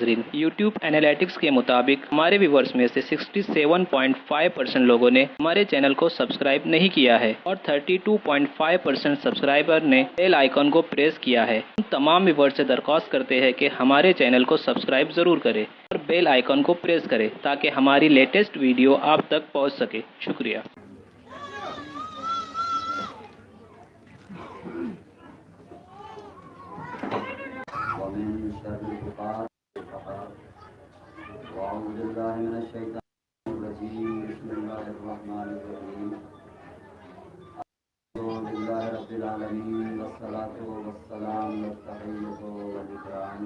ناظرین، YouTube analytics کے مطابق ہمارے ویورز میں سے 67.5% لوگوں نے ہمارے چینل کو سبسکرائب نہیں کیا ہے اور 32.5% سبسکرائبر نے بیل آئیکن کو پریس کیا ہے۔ ہم تمام ویورز سے درخواست کرتے ہیں کہ ہمارے چینل کو سبسکرائب ضرور کریں اور بیل آئیکن کو پریس کریں تاکہ ہماری لیٹسٹ ویڈیو آپ تک پہنچ سکے۔ شکریہ۔ ومن شر الفساد وأعوذ بالله من الشيطان الرجيم بسم الله الرحمن الرحيم الحمد لله رب العالمين والصلاة والسلام والتحية والإكرام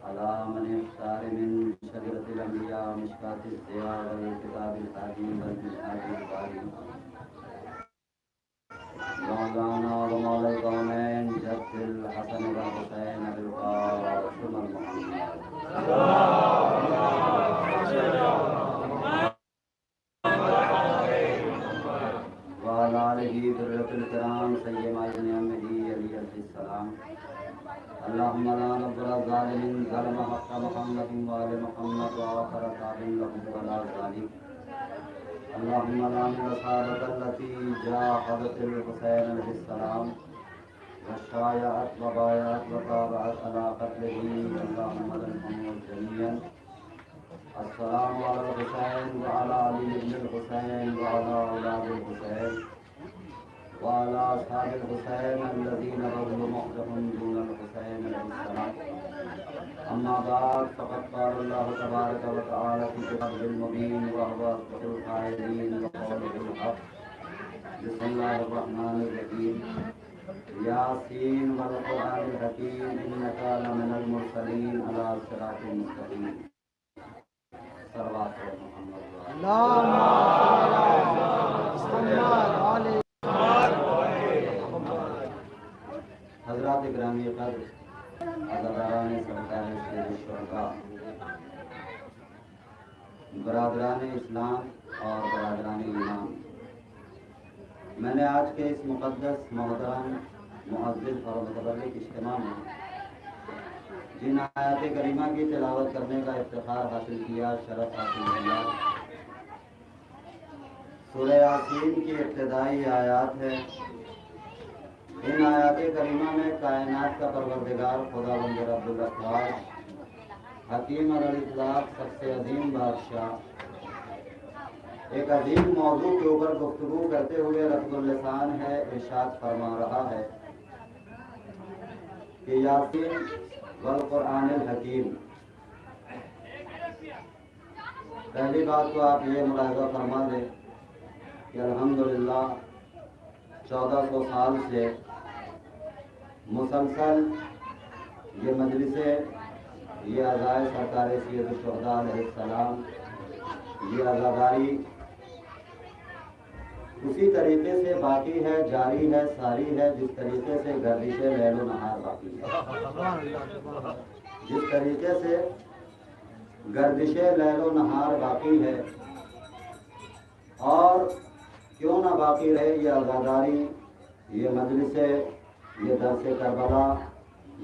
على من اختار من شجرة الأنبياء مشكاة الضياء والكتاب الحكيم والمنهاج الباري مولانا ومولا القومين جد الحسن والحسين بالقاسم المحمد وعلى آله ذرية الكرام سيما ابن عمه علي عليه السلام اللهم لا نظر ظالم ظلم حق محمد وآل محمد وآخر تابع له ولا ذلك اللهم لا نصابك التي جاهدت الحسين عليه السلام وشايعت وبايعت وتابعت على قتله اللهم ارحمهم جميعا السلام على الحسين وعلى علي بن الحسين وعلى اولاد الحسين وعلى اصحاب الحسين الذين بذلوا مهجهم دون الحسين عليه السلام اما بعد فقد قال الله تبارك وتعالى في كتابه المبين وهو اصدق القائلين وقوله الحق بسم الله الرحمن الرحيم ياسين والقرآن الحكيم إنك لمن المرسلين على صراط مستقيم صلوات محمد حضرات گرامی قدر عزاداران سرکار سید الشہداء برادران اسلام اور برادران ایمان، میں نے آج کے اس مقدس محترم معزز اور متبرک اجتماع میں جن آیات کریمہ کی تلاوت کرنے کا افتخار حاصل کیا، شرف حاصل کیا، سورہ یاسین کی ابتدائی آیات ہے۔ ان آیات کریمہ میں کائنات کا پروردگار خداوند رب الافلاق حکیم اور الاطلاق سب سے عظیم بادشاہ ایک عظیم موضوع کے اوپر گفتگو کرتے ہوئے رب اللسان ہے، ارشاد فرما رہا ہے کہ یاسین والقرآن الحکیم۔ پہلی بات تو آپ یہ ملاحظہ فرما دیں کہ الحمدللہ 1400 سال سے مسلسل یہ مجلسیں، یہ عزائے سرکار سید الشہداء علیہ السلام، یہ عزاداری اسی طریقے سے باقی ہے، جاری ہے، ساری ہے، جس طریقے سے گردش لیل و نہار باقی ہے، جس طریقے سے گردش لیل و نہار باقی ہے۔ اور کیوں نہ باقی رہے یہ عزاداری، یہ مجلسیں، یہ درس کربلا،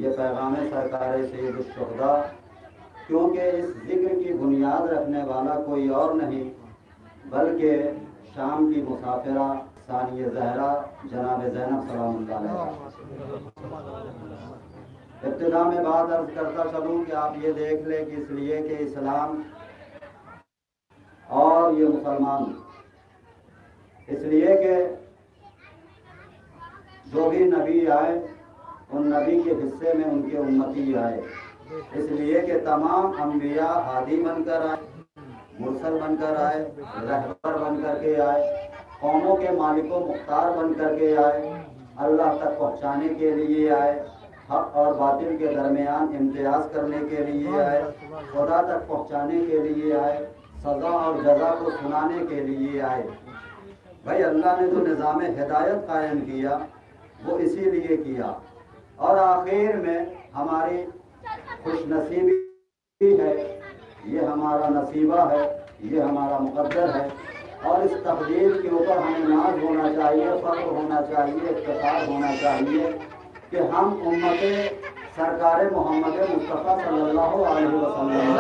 یہ پیغام سرکار سید الشہداء، کیونکہ اس ذکر کی بنیاد رکھنے والا کوئی اور نہیں بلکہ شام کی مسافرہ ثانیہ زہرا جناب زینب سلام اللہ علیہ۔ ابتدا میں بات عرض کرتا چلوں کہ آپ یہ دیکھ لیں کہ اس لیے کہ اسلام اور یہ مسلمان، اس لیے کہ جو بھی نبی آئے ان نبی کے حصے میں ان کے امتی آئے، اس لیے کہ تمام انبیاء ہادی بن کر آئے، مرسل بن کر آئے، رہبر بن کر کے آئے، قوموں کے مالک و مختار بن کر کے آئے، اللہ تک پہنچانے کے لیے آئے، حق اور باطل کے درمیان امتیاز کرنے کے لیے آئے، خدا تک پہنچانے کے لیے آئے، سزا اور جزا کو سنانے کے لیے آئے۔ بھائی اللہ نے جو نظام ہدایت قائم کیا وہ اسی لیے کیا، اور آخر میں ہماری خوش نصیبی ہے، یہ ہمارا نصیبہ ہے، یہ ہمارا مقدر ہے، اور اس تقدیر کے اوپر ہمیں ناز ہونا چاہیے، فخر ہونا چاہیے، افتخار ہونا چاہیے کہ ہم امت سرکار محمد مصطفیٰ صلی اللہ علیہ وسلم۔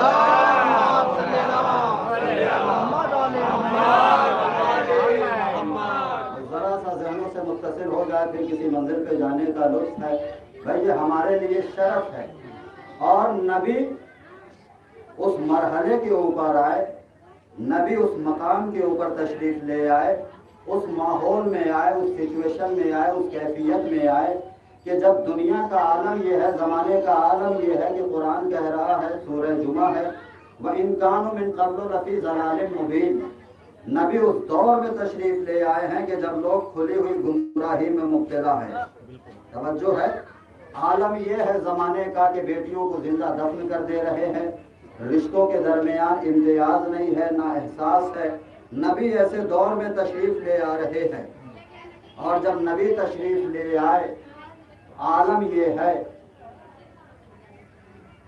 ذرا سا ذہنوں سے متصل ہو جائے پھر کسی منزل پہ جانے کا لطف ہے بھائی، یہ ہمارے لیے شرف ہے۔ اور نبی اس مرحلے کے اوپر آئے، نبی اس مقام کے اوپر تشریف لے آئے، اس ماحول میں آئے، اس سچویشن میں آئے، اس کیفیت میں آئے کہ جب دنیا کا عالم یہ ہے، زمانے کا عالم یہ ہے کہ قرآن کہہ رہا ہے، سورہ جمعہ ہے، وَإِن كَانُوا مِن قَبْلُ لَفِي ضَلَالٍ مُبِينٍ۔ نبی اس دور میں تشریف لے آئے ہیں کہ جب لوگ کھلی ہوئی گمراہی میں مبتلا ہیں۔ توجہ ہے، عالم یہ ہے زمانے کا کہ بیٹیوں کو زندہ دفن کر دے رہے ہیں، رشتوں کے درمیان امتیاز نہیں ہے، نہ احساس ہے۔ نبی ایسے دور میں تشریف لے آ رہے ہیں، اور جب نبی تشریف لے آئے، عالم یہ ہے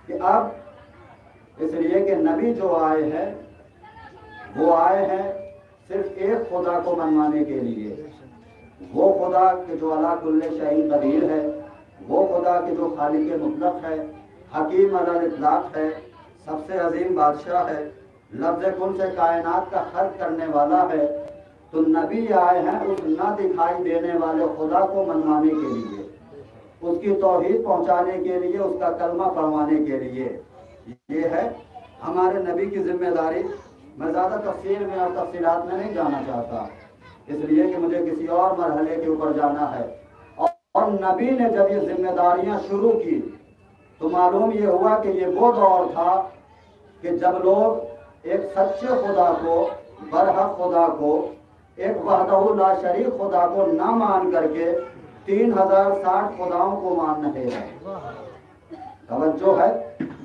کہ اب اس لیے کہ نبی جو آئے ہیں وہ آئے ہیں صرف ایک خدا کو منوانے کے لیے، وہ خدا کہ جو علی کل شیء قدیر ہے، وہ خدا کہ جو خالق مطلق ہے، حکیم علی الاطلاق ہے، سب سے عظیم بادشاہ ہے، لفظ کن سے کائنات کا خلق کرنے والا ہے۔ تو نبی آئے ہیں اس نہ دکھائی دینے والے خدا کو منوانے کے لیے، اس کی توحید پہنچانے کے لیے، اس کا کلمہ پڑھوانے کے لیے۔ یہ ہے ہمارے نبی کی ذمہ داری۔ میں زیادہ تفصیل میں اور تفصیلات میں نہیں جانا چاہتا، اس لیے کہ مجھے کسی اور مرحلے کے اوپر جانا ہے۔ اور نبی نے جب یہ ذمہ داریاں شروع کی تو معلوم یہ ہوا کہ یہ وہ دور تھا کہ جب لوگ ایک سچے خدا کو، برحق خدا کو، ایک وحدہ لا شریک خدا کو نہ مان کر کے 3060 خداؤں کو مان رہے ہیں۔ توجہ ہے،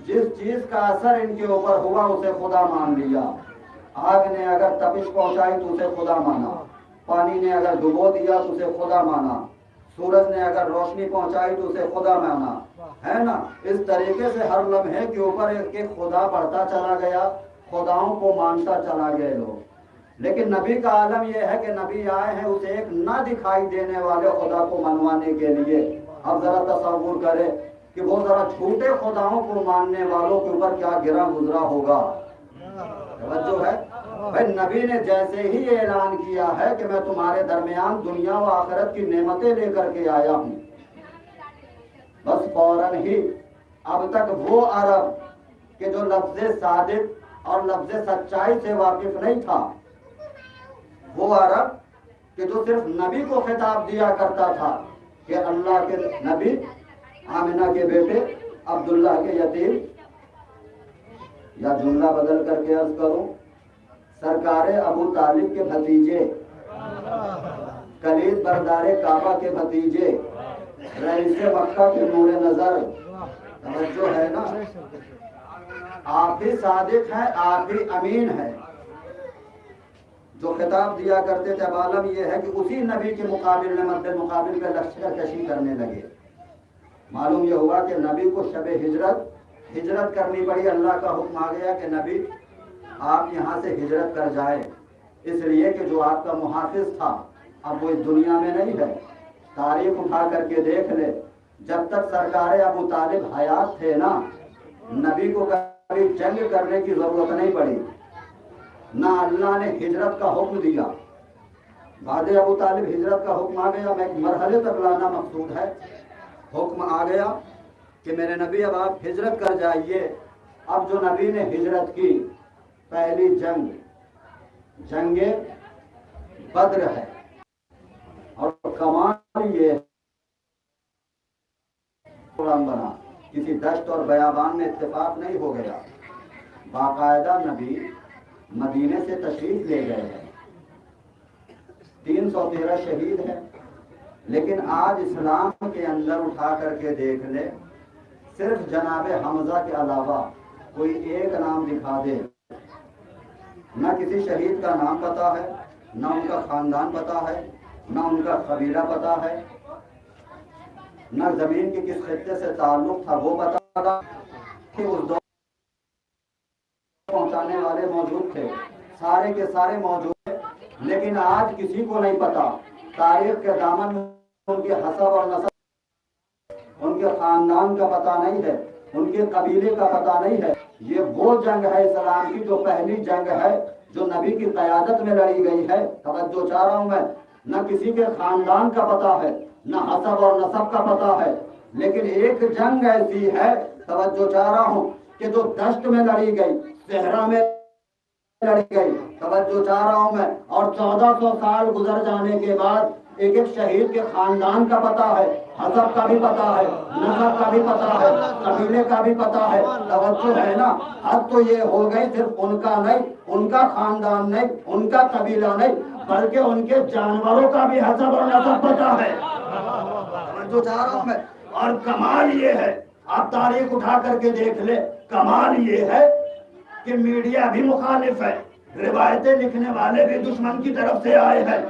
جس چیز کا اثر ان کے اوپر ہوا اسے خدا مان لیا۔ آگ نے اگر تپش پہنچائی تو اسے خدا مانا، پانی نے اگر ڈبو دیا تو اسے خدا مانا، سورج نے اگر روشنی پہنچائی تو اسے خدا مانا، ہے نا؟ اس طریقے سے ہر لمحے کے اوپر ایک خدا بڑھتا چلا گیا، خداؤں کو مانتا چلا گئے لوگ۔ لیکن نبی کا عالم یہ ہے کہ نبی آئے ہیں اسے ایک نہ دکھائی دینے والے خدا کو منوانے کے لیے۔ اب ذرا تصور کرے کہ وہ ذرا جھوٹے خداؤں کو ماننے والوں کے اوپر کیا گرا گزرا ہوگا۔ توجہ ہے بھائی، نبی نے جیسے ہی اعلان کیا ہے کہ میں تمہارے درمیان دنیا و آخرت کی نعمتیں لے کر کے آیا ہوں، بس فوراً ہی اب تک وہ عرب کہ جو لفظ صادق اور لفظ سچائی سے واقف نہیں تھا، وہ عرب کہ جو صرف نبی کو خطاب دیا کرتا تھا کہ اللہ کے نبی، آمنہ کے بیٹے، عبداللہ کے یتیم، یا جملہ بدل کر کے عرض کروں، سرکار ابو طالب کے بھتیجے، کلید بردار کعبہ کے بھتیجے، رئیس مکہ کے نور نظر۔ توجہ ہے نا، آپ ہی صادق ہیں، آپ ہی امین ہیں، جو خطاب دیا کرتے تھے۔ اب عالم یہ ہے کہ اسی نبی کے مقابل میں مد مقابل پہ لشکر کشی کرنے لگے۔ معلوم یہ ہوا کہ نبی کو شب ہجرت کرنی پڑی۔ اللہ کا حکم آ گیا کہ نبی آپ یہاں سے ہجرت کر جائیں، اس لیے کہ جو آپ کا محافظ تھا اب وہ اس دنیا میں نہیں ہے۔ تاریخ اٹھا کر کے دیکھ لے، جب تک سرکار ابو طالب حیات تھے نا، نبی کو کبھی جنگ کرنے کی ضرورت نہیں پڑی، نہ اللہ نے ہجرت کا حکم دیا۔ بعد ابو طالب ہجرت کا حکم آ گیا، میں ایک مرحلے تک لانا مقصود ہے۔ حکم آ گیا کہ میرے نبی اب آپ ہجرت کر جائیے۔ اب جو نبی نے ہجرت کی، پہلی جنگ بدر ہے، اور کمال یہ قرآن بنا، کسی دشت اور بیابان میں اتفاق نہیں ہو گیا، باقاعدہ نبی مدینے سے تشریف لے گئے ہیں، 313 شہید ہیں۔ لیکن آج اسلام کے اندر اٹھا کر کے دیکھ لے، صرف جناب حمزہ کے علاوہ کوئی ایک نام دکھا دے، نہ کسی شہید کا نام پتا ہے، نہ ان کا خاندان پتا ہے، نہ ان کا قبیلہ پتا ہے، نہ زمین کے کس خطے سے تعلق تھا وہ پتا تھا، کہ اس دور پہنچانے والے موجود تھے، سارے کے سارے موجود تھے، لیکن آج کسی کو نہیں پتا۔ تاریخ کے دامن میں ان کے حسب اور نسب، ان کے خاندان کا پتہ نہیں ہے، ان کے قبیلے کا پتہ نہیں ہے۔ یہ وہ جنگ ہے اسلام کی جو پہلی جنگ ہے جو نبی کی قیادت میں لڑی گئی ہے۔ توجہ چاہ رہا ہوں میں، نہ کسی کے خاندان کا پتہ ہے، نہ حسب اور نسب کا پتہ ہے، لیکن ایک جنگ ایسی ہے، توجہ چاہ رہا ہوں، کہ جو دشت میں لڑی گئی، صحرا میں لڑی گئی، توجہ چاہ رہا ہوں میں، اور 1400 سال گزر جانے کے بعد ایک ایک شہید کے خاندان کا پتہ ہے، حسب کا بھی پتہ ہے، نسب کا بھی پتہ ہے، قبیلے کا بھی پتہ ہے۔ توجہ ہے نا، حد تو یہ ہو گئی صرف ان کا نہیں، ان کا خاندان نہیں، ان کا قبیلہ نہیں، بلکہ ان کے جانوروں کا بھی حسب اور نسب پتہ ہے۔ توجہ چاہ رہا ہوں میں، اور کمال یہ ہے، آپ تاریخ اٹھا کر کے دیکھ لیں، کمال یہ ہے کہ میڈیا بھی مخالف ہے، روایتیں لکھنے والے بھی دشمن کی طرف سے آئے ہیں،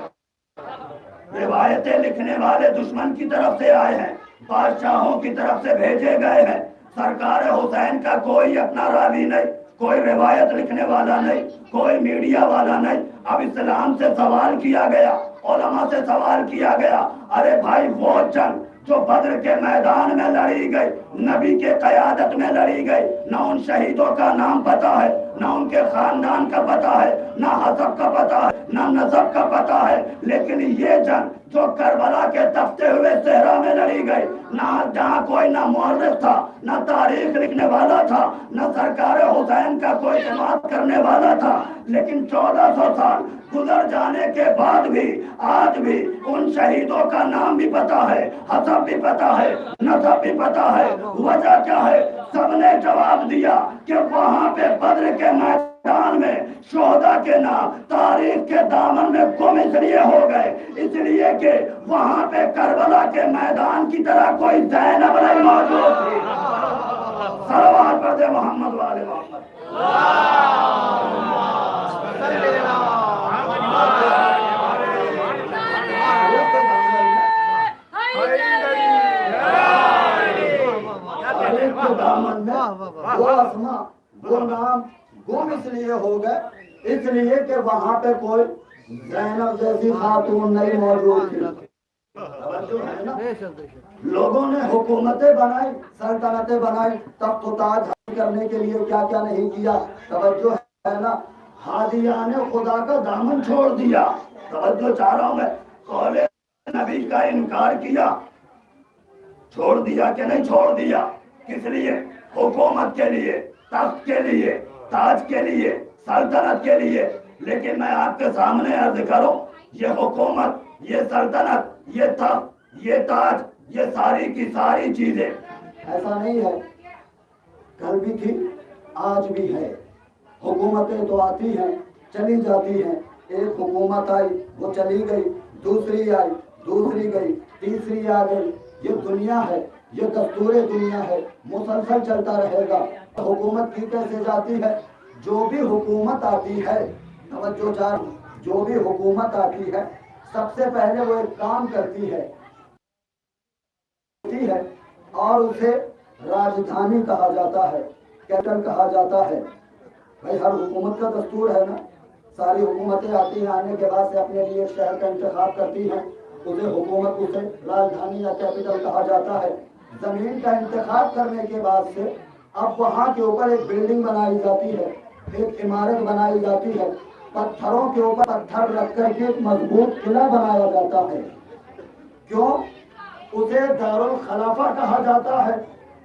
روایتیں لکھنے والے دشمن کی طرف سے آئے ہیں، بادشاہوں کی طرف سے بھیجے گئے ہیں۔ سرکار حسین کا کوئی اپنا راوی نہیں، کوئی روایت لکھنے والا نہیں، کوئی میڈیا والا نہیں۔ اب اسلام سے سوال کیا گیا، علماء سے سوال کیا گیا، ارے بھائی وہ جنگ جو بدر کے میدان میں لڑی گئی، نبی کے قیادت میں لڑی گئی، نہ ان شہیدوں کا نام پتہ ہے، نہ ان کے خاندان کا پتہ ہے، نہ حسب کا پتہ ہے، نہ نسب کا پتہ ہے، لیکن یہ جنگ جو کربلا کے تپتے ہوئے صحرا میں لڑی گئی، نہ جہاں کوئی نہ مورخ تھا، نہ تاریخ لکھنے والا تھا، نہ سرکار حسین کا کوئی سماعت کرنے والا تھا، لیکن 1400 سال گزر جانے کے بعد بھی آج بھی ان شہیدوں کا نام بھی پتہ ہے، حسب بھی پتہ ہے، نسب بھی پتہ ہے۔ وجہ کیا ہے؟ سب نے جواب دیا کہ وہاں پہ بدر کے میدان میں شہداء کے نام تاریخ کے دامن میں گم اس لیے ہو گئے، اس لیے کہ وہاں پہ کربلا کے میدان کی طرح کوئی زینب نہیں موجود تھی۔ صلوات پڑھتے محمد والے محمد۔ وہ نام گم اس لیے ہو گئے، اس لیے کہ وہاں پہ کوئی زینب جیسی خاتون نہیں موجود تھی۔ لوگوں نے حکومتیں بنائی، سلطنتیں بنائی، تخت و تاج حاصل کرنے کے لیے کیا کیا نہیں کیا، توجہ ہے نا۔ ہادیان خدا کا دامن چھوڑ دیا، توجہ چاہ رہا ہوں میں، قول نبی کا انکار کیا، چھوڑ دیا کہ نہیں چھوڑ دیا؟ کس لیے؟ حکومت کے لیے، تخت کے لیے، تاج کے لیے، سلطنت کے لیے۔ لیکن میں آپ کے سامنے عرض کروں، یہ حکومت، یہ سلطنت، یہ تخت، یہ تاج، یہ ساری کی ساری چیزیں ایسا نہیں ہے، کل بھی تھی آج بھی ہے۔ حکومتیں تو آتی ہیں چلی جاتی ہیں، ایک حکومت آئی وہ چلی گئی، دوسری آئی دوسری گئی، تیسری آ گئی۔ یہ دنیا ہے، یہ دستور دنیا ہے، مسلسل چلتا رہے گا۔ حکومت کی کیسے جاتی ہے؟ جو بھی حکومت آتی ہے، توجہ چار، جو بھی حکومت آتی ہے سب سے پہلے وہ ایک کام کرتی ہے اور اسے راجدھانی کہا جاتا ہے، کیپٹل کہا جاتا ہے۔ بھائی ہر حکومت کا دستور ہے نا، ساری حکومتیں آتی ہیں، آنے کے بعد سے اپنے لیے ایک شہر کا انتخاب کرتی ہیں، اسے حکومت، اسے راجدھانی یا کیپٹل کہا جاتا ہے۔ زمین کا انتخاب کرنے کے بعد سے اب وہاں کے اوپر ایک بلڈنگ بنائی جاتی ہے، ایک عمارت بنائی جاتی ہے، پتھروں کے اوپر پتھر رکھ کر کے ایک مضبوط قلعہ بنایا جاتا ہے۔ کیوں؟ اسے دارالخلافہ کہا جاتا ہے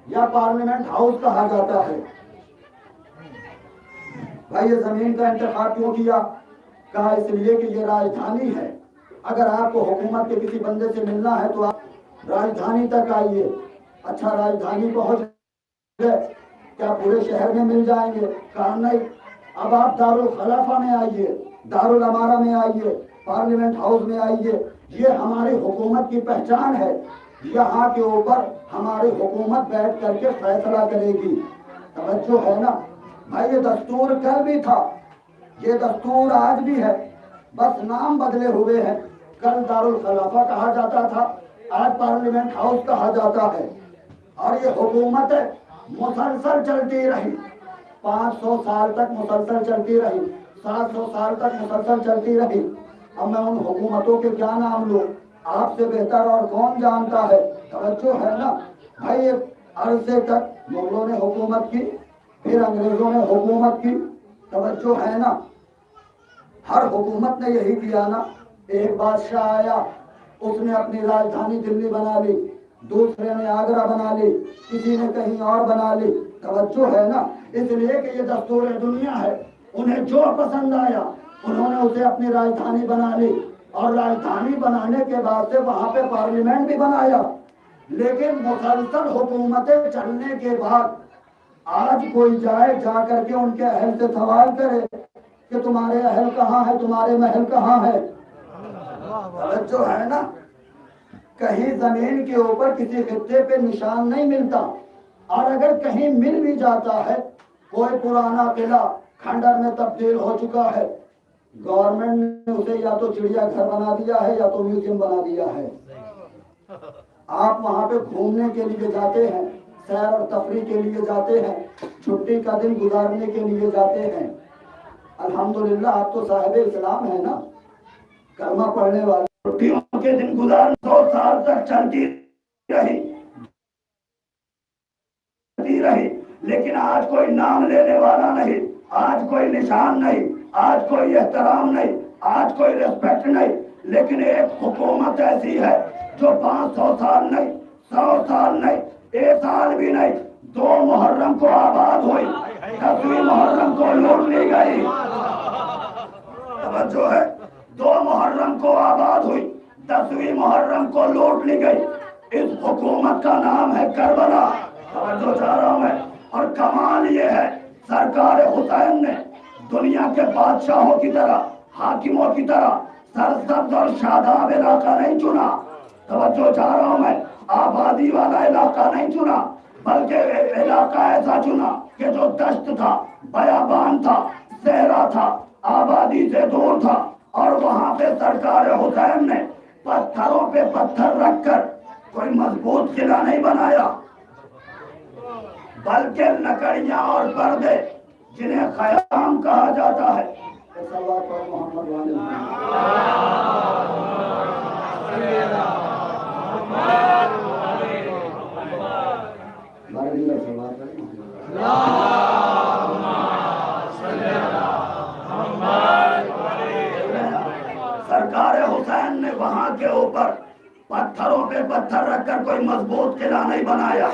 یا پارلیمنٹ ہاؤس کہا جاتا ہے۔ بھائی یہ زمین کا انتخاب کیوں کیا؟ کہا اس لیے کہ یہ راجدھانی ہے، اگر آپ کو حکومت کے کسی بندے سے ملنا ہے تو آپ راجدھانی تک آئیے۔ اچھا راجدھانی پہنچ گئے، کیا پورے شہر میں مل جائیں گے؟ کہا نہیں، اب آپ دارالخلافہ میں آئیے، دارالامارہ میں آئیے، پارلیمنٹ ہاؤس میں آئیے، یہ ہماری حکومت کی پہچان ہے، یہاں کے اوپر ہماری حکومت بیٹھ کر کے فیصلہ کرے گی۔ توجہ ہے نا بھائی، یہ دستور کل بھی تھا، یہ دستور آج بھی ہے، بس نام بدلے ہوئے ہیں۔ کل دارالخلافہ کہا جاتا تھا، آج پارلیمنٹ ہاؤس کہا جاتا ہے۔ اور یہ حکومت مسلسل چلتی رہی، 500 سال تک مسلسل چلتی رہی، 700 سال تک مسلسل چلتی رہی۔ اب میں ان حکومتوں کے کیا نام لوں؟ آپ سے بہتر اور کون جانتا ہے؟ توجہ ہے نا، بھائی ایک عرصے تک مغلوں نے حکومت کی، پھر انگریزوں نے حکومت کی، توجہ ہے نا؟ ہر حکومت نے یہی کیا نا، ایک بادشاہ آیا، اس نے اپنی راجدھانی دلی بنا لی، دوسرے نے آگرہ بنا لی، کسی نے کہیں اور بنا لی، توجہ ہے نا؟ اس لیے کہ یہ دستور دنیا ہے، انہیں جو پسند آیا انہوں نے اسے اپنی راجدھانی بنا لی، اور راجدھانی بنانے کے بعد سے وہاں پہ پارلیمنٹ بھی بنایا۔ لیکن مسلسل حکومتیں چلنے کے بعد آج کوئی جائے، جا کر کے ان کے اہل سے سوال کرے کہ تمہارے اہل کہاں ہے، تمہارے محل کہاں ہے؟ توجہ ہے نا؟ کہیں زمین کے اوپر کسی خطے پہ نشان نہیں ملتا، اور اگر کہیں مل بھی جاتا ہے کوئی پرانا قلعہ کھنڈر میں تبدیل ہو چکا ہے، گورنمنٹ نے اسے یا تو چڑیا گھر بنا دیا ہے یا تو میوزیم بنا دیا ہے۔ آپ وہاں پہ گھومنے کے لیے جاتے ہیں، سیر اور تفریح کے لیے جاتے ہیں، چھٹی کا دن گزارنے کے لیے جاتے ہیں۔ الحمدللہ آپ تو صاحب اسلام ہیں نا، کلمہ پڑھنے والے۔ چھٹیوں کے دن گزار 2 سال تک چلتی رہی، لیکن آج کوئی نام لینے والا نہیں، آج کوئی نشان نہیں، آج کوئی احترام نہیں، آج کوئی ریسپیکٹ نہیں۔ لیکن ایک حکومت ایسی ہے جو 500 سال نہیں، 100 سال نہیں، 1 سال بھی نہیں، 2 محرم کو آباد ہوئی، 10ویں محرم کو لوٹ لی گئی۔ توجہ ہے، 2 محرم کو آباد ہوئی، 10ویں محرم کو لوٹ لی گئی۔ اس حکومت کا نام ہے کربلا۔ توجہ چاہ رہا ہوں میں، اور کمال یہ ہے سرکار حسین نے دنیا کے بادشاہوں کی طرح، حاکموں کی طرح سرسبز اور شاداب علاقہ نہیں چنا۔ توجہ چاہ رہا ہوں میں، آبادی والا علاقہ نہیں چنا، بلکہ علاقہ ایسا چنا کہ جو دشت تھا، بیابان تھا، صحرا تھا، آبادی سے دور تھا، اور وہاں پہ سرکار حسین نے پتھروں پہ پتھر رکھ کر کوئی مضبوط قلعہ نہیں بنایا، بلکہ لکڑیاں اور پردے جنہیں خیام کہا جاتا ہے۔ سرکار حسین نے وہاں کے اوپر پتھروں پہ پتھر رکھ کر کوئی مضبوط قلعہ نہیں بنایا،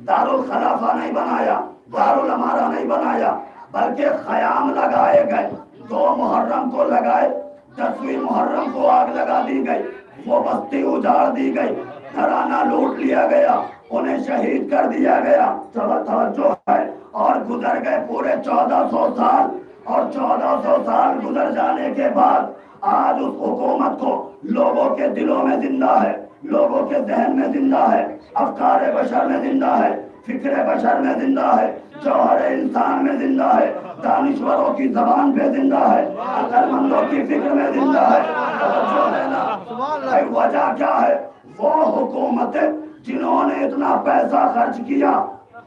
دارالخلافہ نہیں بنایا، دارالامارہ نہیں بنایا، بلکہ خیام لگائے گئے۔ 2 محرم کو لگائے، 10ویں محرم کو آگ لگا دی گئی، وہ بستی اجاڑ دی گئی، گھرانہ لوٹ لیا گیا، انہیں شہید کر دیا گیا۔ توجہ ہے، اور گزر گئے پورے 1400 سال، اور 1400 سال گزر جانے کے بعد آج اس حکومت کو لوگوں کے دلوں میں زندہ ہے، لوگوں کے ذہن میں زندہ ہے، افکار بشر میں زندہ ہے، فکر بشر میں زندہ ہے، جوہر انسان میں زندہ ہے، دانشوروں کی زبان پہ زندہ ہے، عقل مندوں کی فکر میں زندہ ہے۔ وجہ کیا ہے؟ وہ حکومتیں جنہوں نے اتنا پیسہ خرچ کیا،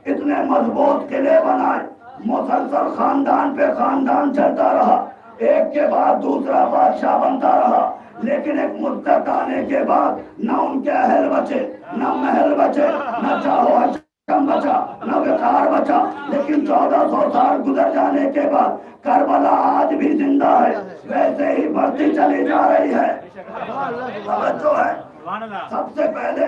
اتنے مضبوط قلعے بنائے، مسلسل خاندان پہ خاندان چلتا رہا، ایک کے بعد دوسرا بادشاہ بنتا رہا، لیکن ایک مدت آنے کے بعد نہ ان کے اہل بچے، نہ محل بچے، نہ چاہو حکم بچا، نہ وقار بچا۔ لیکن 1400 سال گزر جانے کے بعد کربلا آج بھی زندہ ہے، ویسے ہی بڑھتی چلی جا رہی ہے۔ توجہ ہے، سب سے پہلے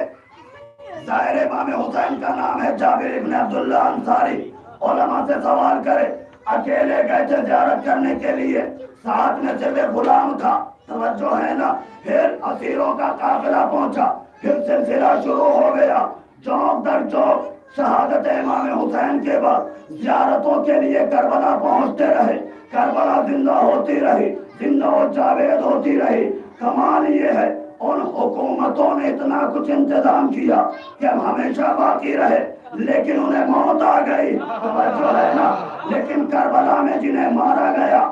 ظاہر امام حسین کا نام ہے جابر ابن عبداللہ انصاری۔ علماء سے سوال کرے، اکیلے گئے تھے زیارت کرنے کے لیے، ساتھ میں صرف ایک غلام تھا، توجہ ہے نا، پھر اسیروں کا قافلہ پہنچا، پھر سلسلہ شروع ہو گیا، چوک در چوک شہادت امام حسین کے بعد زیارتوں کے لیے کربلا پہنچتے رہے، کربلا زندہ ہوتی رہی، زندہ و جاوید ہوتی رہی۔ کمال یہ ہے ان حکومتوں نے اتنا کچھ انتظام کیا کہ ہمیشہ باقی رہے، لیکن انہیں موت آ گئی، توجہ ہے نا۔ لیکن کربلا میں جنہیں مارا گیا،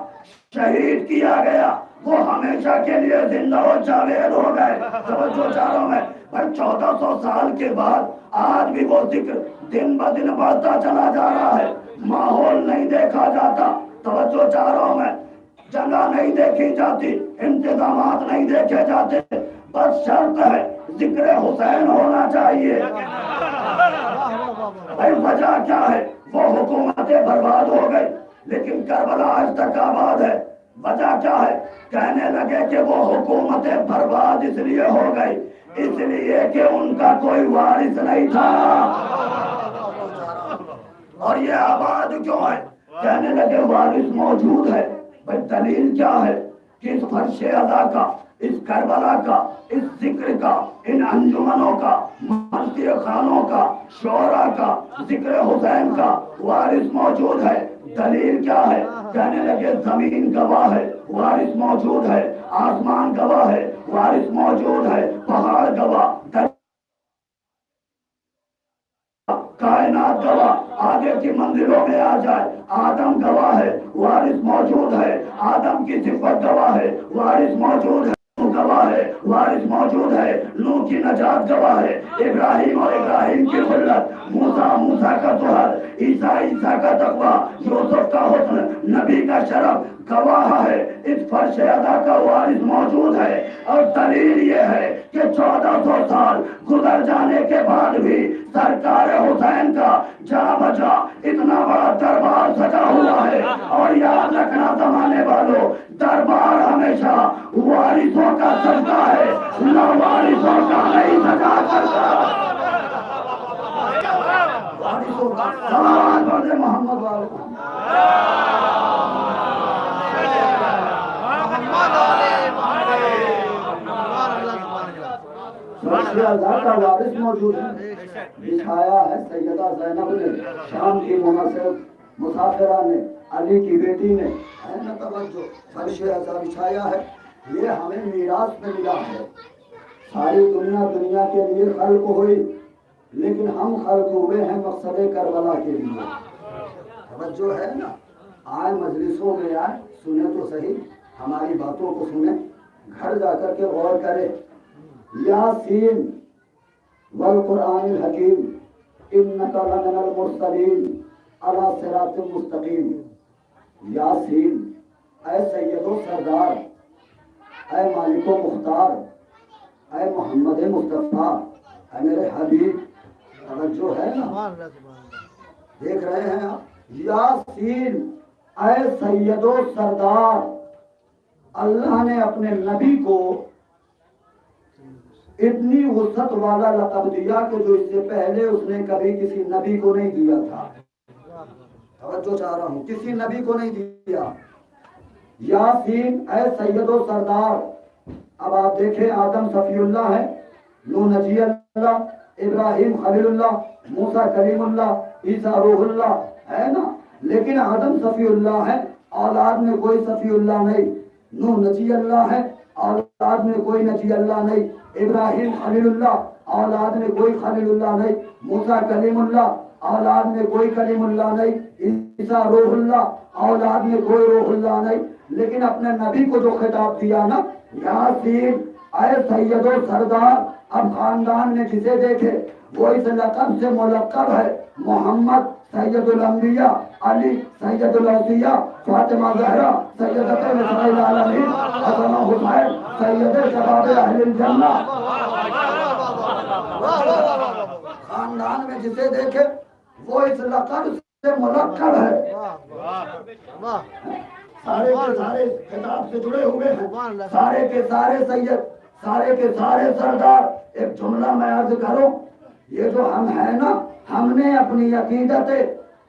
شہید کیا گیا، وہ ہمیشہ کے لیے زندہ و جاوید ہو گئے۔ توجہ چاروں میں 1400 سال کے بعد آج بھی وہ ذکر دن بہ دن بڑھتا چلا جا رہا ہے، ماحول نہیں دیکھا جاتا۔ توجہ چاروں میں جگہ نہیں دیکھی جاتی، انتظامات نہیں دیکھے جاتے، بس شرط ہے ذکر حسین ہونا چاہیے۔ بھائی وجہ کیا ہے؟ وہ حکومتیں برباد ہو گئی لیکن کربلا آج تک آباد ہے. وجہ کیا ہے؟ کہنے لگے کہ وہ حکومتیں برباد اس لیے ہو گئی اس لیے کہ ان کا کوئی وارث نہیں تھا. اور یہ آباد کیوں ہے؟ کہنے لگے وارث موجود ہے. بھائی دلیل کیا ہے کہ اس فرش ادا کا، اس کربلا کا، اس ذکر کا، ان انجمنوں کا، مرثیہ خانوں کا، شعرا کا، ذکر حسین کا وارث موجود ہے. دلیل کیا ہے؟ کہنے لگے زمین گواہ ہے وارث موجود ہے، آسمان گواہ ہے وارث موجود ہے، پہاڑ گواہ، کائنات گواہ، آگے کی منزلوں میں آ جائے. آدم گواہ ہے وارث موجود ہے، آدم کی صفت گواہ ہے وارث موجود ہے، گواہ ہے وارث موجود ہے، نوح کی نجات گواہ ہے، ابراہیم اور ابراہیم کی خلت، موسیٰ کا طہر، عیسیٰ کا تقویٰ، یوسف کا حسن، نبی کا شرف گواہ ہے. اس فرش ادا کا وارث موجود ہے. اور دلیل یہ ہے کہ 1400 سال گزر جانے کے بعد بھی سرکار حسین کا جا بجا اتنا بڑا دربار سجا ہوا ہے. اور یاد رکھنا زمانے والوں، دربار ہمیشہ وارثوں کا سجدہ ہے، لاوارثوں کا نہیں سجا کرتا. وارثوں کا سلام پڑھے محمد والوں. اللہ کا وارث موجود ہے. دکھایا ہے سیدہ زینب نے، شام کی مسافرہ نے، علی کی بیٹی نے. ہے نا توجہ؟ فرش اعظم بچھایا ہے. یہ ہمیں میراث میں ملا ہے. ساری دنیا کے لیے خلق ہوئی لیکن ہم خلق ہوئے ہیں مقصد کربلا کے لیے. توجہ ہے نا؟ آئے مجلسوں میں آئے، سنیں تو صحیح، ہماری باتوں کو سنیں، گھر جا کر کے غور کریں. یاسین والقرآن الحکیم انک لمن المرسلین علی صراط مستقیم. یاسین، اے سید و سردار، اے مالک و مختار، اے محمد مصطفیٰ، اے میرے حبیب. توجہ ہے نا؟ دیکھ رہے ہیں آپ؟ یاسین، اے سید و سردار. اللہ نے اپنے نبی کو اتنی وسعت والا لقب دیا کہ جو اس سے پہلے اس نے کبھی کسی نبی کو نہیں دیا تھا. توجہ چاہ رہا ہوں، کسی نبی کو نہیں دیا. یاسین، اے سید و سردار. اب آپ دیکھیں، آدم صفی اللہ ہے، نوح نجی اللہ، ابراہیم خلیل اللہ، موسیٰ کلیم اللہ، عیسیٰ روح اللہ، ہے نا؟ لیکن آدم صفی اللہ ہے، اولاد میں کوئی صفی اللہ نہیں. نوح نجی اللہ ہے، اولاد میں کوئی نجی اللہ نہیں. ابراہیم خلیل اللہ، اولاد میں کوئی خلیل اللہ نہیں. موسیٰ کلیم اللہ، اولاد میں کوئی کلیم اللہ نہیں. عیسیٰ روح اللہ، اولاد میں کوئی روح اللہ نہیں. لیکن اپنے نبی کو جو خطاب دیا نا، یاسین، اے سید و سردار. اب خاندان میں جسے دیکھے وہ اس لقب سے ملقب ہے. محمد سید الانبیاء، علی سید الاولیاء، فاطمہ زہرا سیدۃ نساء العالمین، حسن و حسین سید شباب اہل الجنہ. خاندان میں جسے دیکھے وہ اس لقب سے ملقب ہے. سارے کے سارے خطاب سے جڑے ہوئے ہیں، سارے کے سارے سید، سارے کے سارے سردار. ایک جملہ میں عرض کروں، یہ جو ہم ہیں نا، ہم نے اپنی عقیدت،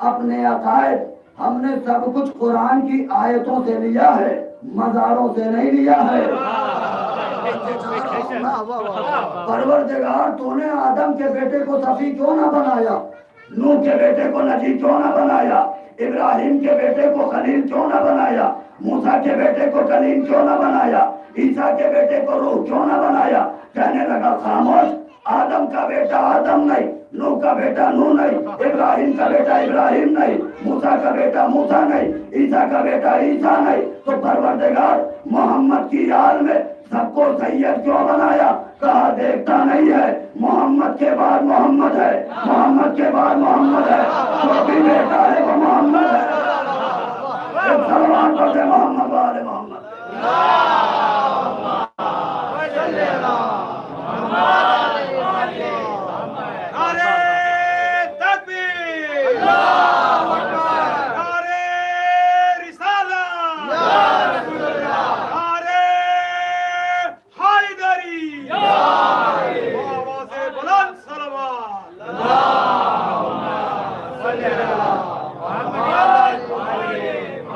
اپنے عقائد، ہم نے سب کچھ قرآن کی آیتوں سے لیا ہے، مزاروں سے نہیں لیا ہے. پروردگار تو نے آدم کے بیٹے کو صفی کیوں نہ بنایا؟ نوح کے بیٹے کو نجی کیوں نہ بنایا؟ ابراہیم کے بیٹے کو خلیل کیوں نہ بنایا؟ موسیٰ کے بیٹے کو کلیم کیوں نہ بنایا؟ عیسیٰ کے بیٹے کو روح کیوں نہ بنایا؟ کہنے لگا خاموش، آدم کا بیٹا آدم نہیں، نوح کا بیٹا نوح نہیں، ابراہیم کا بیٹا ابراہیم نہیں، موسیٰ کا بیٹا موسیٰ نہیں، عیسیٰ کا بیٹا عیسیٰ نہیں. تو پروردگار محمد کی آل میں سب کو سید کیوں بنایا؟ کہا دیکھتا نہیں ہے، محمد کے بعد محمد ہے، محمد کے بعد محمد ہے، جو بھی بیٹا ہے وہ محمد ہے. سلمان پڑھتے محمد والے محمد.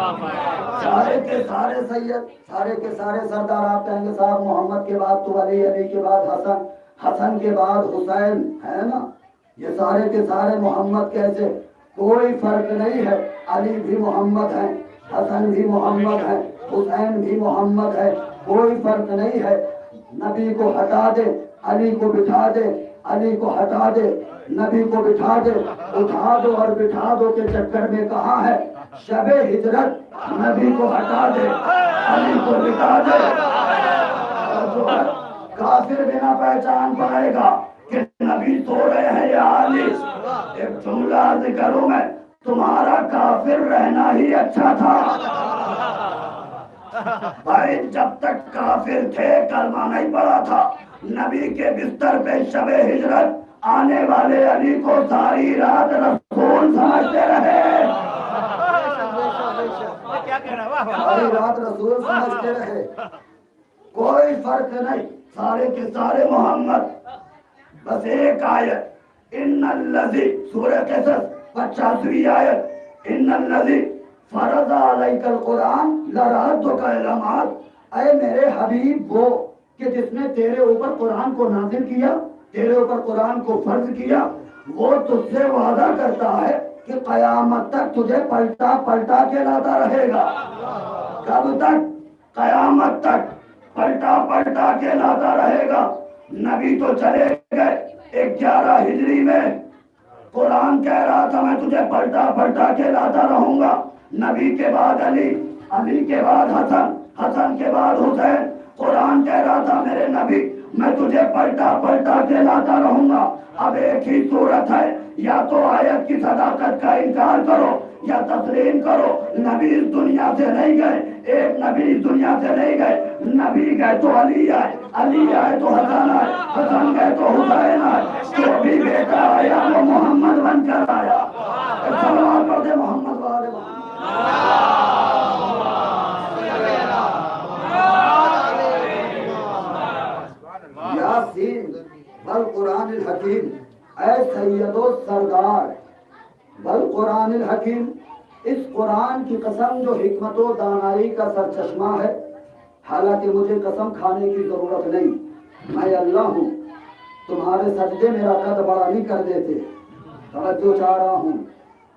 سارے کے سارے سید، سارے کے سارے سردار آپ کہیں گے صاحب محمد کے بعد تو علی، علی کے بعد حسن، حسن کے بعد حسین، ہے نا؟ یہ سارے کے سارے محمد کیسے؟ کوئی فرق نہیں ہے، علی بھی محمد ہے، حسن بھی محمد ہے، حسین بھی محمد ہے، کوئی فرق نہیں ہے۔ نبی کو ہٹا دے، علی کو بٹھا دے، علی کو ہٹا دے، نبی کو بٹھا دے، اٹھا دو اور بٹھا دو کے چکر میں کہاں ہے؟ شب ہجرت نبی کو ہٹا دے، علی کو بٹھا دے، اور جو ہے کافر بنا پہچان پائے گا کہ نبی سو رہے ہیں یا علی۔ ایک جملہ عرض کروں میں، تمہارا کافر رہنا ہی اچھا تھا بھائی، جب تک کافر تھے کلمہ نہیں پڑا تھا۔ نبی کے بستر پہ شب ہجرت آنے والے علی کو ساری رات رسول سمجھتے رہے، ساری رات رسول سمجھتے رہے، کوئی فرق نہیں، سارے کے سارے محمد۔ بس ایک آیت، ان الذی، سورہ قصص 85ویں آیت، ان الذی فرض علیک القرآن لرادک الی معاد، اے میرے حبیب وہ کہ جس نے تیرے اوپر قرآن کو نازل کیا، تیرے اوپر قرآن کو فرض کیا، وہ تجھ سے وعدہ کرتا ہے کہ قیامت تک تجھے پلٹا پلٹا کے لاتا رہے گا۔ کب تک؟ قیامت تک پلٹا پلٹا کے لاتا رہے گا۔ نبی تو چلے گئے 11 ہجری میں، قرآن کہہ رہا تھا میں تجھے پلٹا پلٹا کے لاتا رہوں گا۔ نبی کے بعد علی، علی کے بعد حسن، حسن کے بعد حسین، قرآن کہہ رہا تھا میرے نبی میں تجھے پلٹا پلٹا کے لاتا رہوں گا۔ اب ایک ہی صورت ہے، یا تو آیت کی صداقت کا انکار کرو یا تسلیم کرو۔ نبی اس دنیا سے نہیں گئے، ایک نبی اس دنیا سے نہیں گئے، نبی گئے تو علی آئے، علی آئے تو حسن آئے، حسن گئے تو حسین آئے، جو بھی بیٹا آیا وہ محمد بن کر آیا۔ سلام پڑھتے محمد والے محمد۔ یاسین والقرآن الحکیم، اے سید و سردار، والقرآن الحکیم، اس قرآن کی قسم جو حکمت و دانائی کا سرچشمہ ہے، حالانکہ مجھے قسم کھانے کی ضرورت نہیں، میں اللہ ہوں، تمہارے سجدے میرا قد بڑا نہیں کر دیتے، توجہ چاہ رہا ہوں،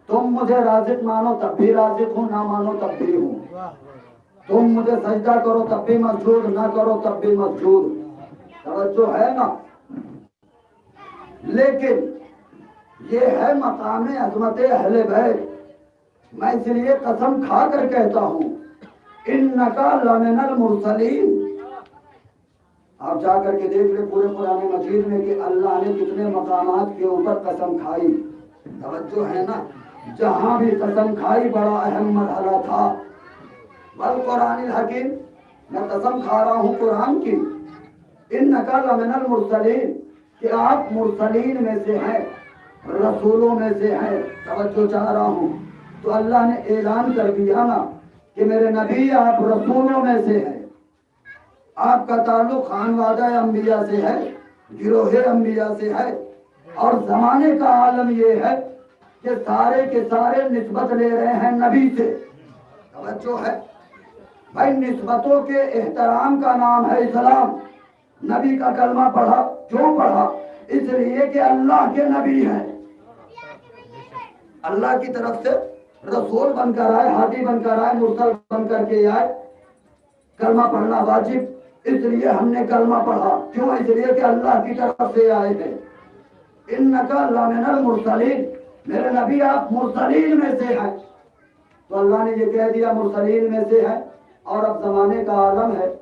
تم مجھے رازق مانو تب بھی رازق ہوں، نہ مانو تب بھی ہوں، تم مجھے سجدہ کرو تب بھی مسجود، نہ کرو تب بھی مسجود، توجہ ہے نا؟ لیکن یہ ہے مقام عظمت اہل بیت، میں اس لیے قسم کھا کر کہتا ہوں انکا لمن المرسلین۔ آپ جا کر کے دیکھ لیں پورے قرآن مجید میں کہ اللہ نے کتنے مقامات کے اوپر قسم کھائی، توجہ ہے نا؟ جہاں بھی قسم کھائی بڑا اہم مرحلہ تھا۔ والقرآن الحکیم، میں قسم کھا رہا ہوں قرآن کی، انکا لمن المرسلین، کہ آپ مرسلین میں سے ہیں، رسولوں میں سے ہیں، توجہ چاہ رہا ہوں۔ تو اللہ نے اعلان کر دیا نا کہ میرے نبی آپ رسولوں میں سے ہیں، آپ کا تعلق خانوادہ انبیاء سے ہے، گروہ انبیاء سے ہے، اور زمانے کا عالم یہ ہے کہ سارے کے سارے نسبت لے رہے ہیں نبی سے، توجہ ہے بھائی، نسبتوں کے احترام کا نام ہے اسلام۔ نبی کا کلمہ پڑھا، کیوں پڑھا؟ اس لیے کہ اللہ کے نبی ہیں، اللہ کی طرف سے رسول بن کر آئے، ہادی بن کر آئے، مرسل بن کر کے آئے، کلمہ پڑھنا واجب، اس لیے ہم نے کلمہ پڑھا، کیوں؟ اس لیے کہ اللہ کی طرف سے آئے تھے۔ انکا لمن المرسلین، میرے نبی آپ مرسلین میں سے ہیں، تو اللہ نے یہ کہہ دیا مرسلین میں سے ہے، اور اب زمانے کا عالم ہے،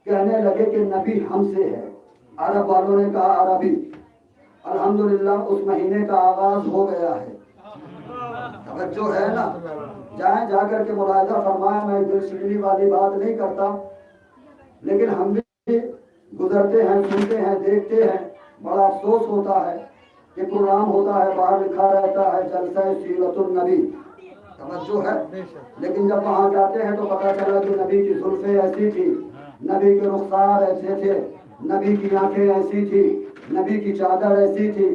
کہنے لگے کہ نبی ہم سے ہے۔ عرب والوں نے کہا عربی، الحمدللہ اس مہینے کا آغاز ہو گیا ہے، توجہ ہے نا؟ جائیں جا کر کے ملاحظہ فرمائیں، میں دل شکنی والی بات نہیں کرتا، لیکن ہم بھی گزرتے ہیں، سنتے ہیں، دیکھتے ہیں، بڑا افسوس ہوتا ہے کہ پروگرام ہوتا ہے، باہر لکھا رہتا ہے جلسہ سیرت النبی، توجہ ہے، لیکن جب وہاں جاتے ہیں تو پتہ چلا کہ نبی کی زلفیں ایسی تھی، نبی کے رخسار ایسے تھے، نبی کی آنکھیں ایسی تھی، نبی کی چادر ایسی تھی۔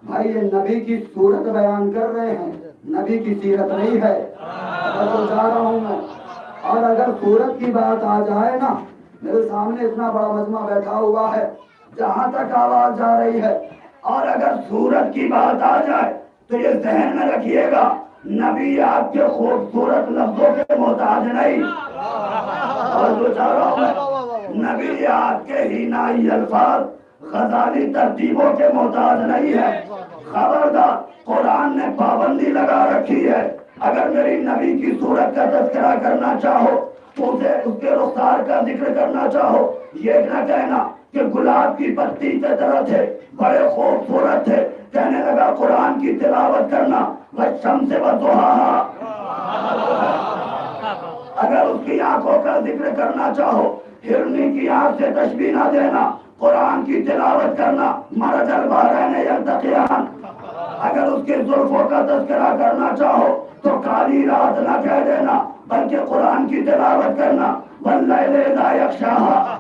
بھائی یہ نبی کی صورت بیان کر رہے ہیں، نبی کی سیرت نہیں ہے، تو جا رہا ہوں میں. اور اگر صورت کی بات آ جائے نا، میرے سامنے اتنا بڑا مجمع بیٹھا ہوا ہے، جہاں تک آواز جا رہی ہے، اور اگر صورت کی بات آ جائے تو یہ ذہن میں رکھیے گا، نبی آپ کے خوبصورت لفظوں کے محتاج نہیں. اور جو چاہ رہا ہوں میں، نبی آپ کے ہینائی الفاظ غزالی ترتیبوں کے محتاج نہیں ہے. خبردار، قرآن نے پابندی لگا رکھی ہے، اگر میری نبی کی صورت کا تذکرہ کرنا چاہو تو اسے اس کے رخسار کا ذکر کرنا چاہو، یہ نہ کہنا کہ گلاب کی پتی کی طرح تھے، بڑے خوبصورت تھے. کہنے لگا قرآن کی تلاوت کرنا، والشمس وضحاہا. اگر اس کی آنکھوں کا ذکر کرنا چاہو، ہرنی کی آنکھ سے تشبیہ نہ دینا، قرآن کی تلاوت کرنا، مرج البحرین یلتقیان. اگر اس کے زلفوں کا تذکرہ کرنا چاہو تو کالی رات نہ کہہ دینا، بلکہ قرآن کی تلاوت کرنا، واللیل اذا یغشاہا.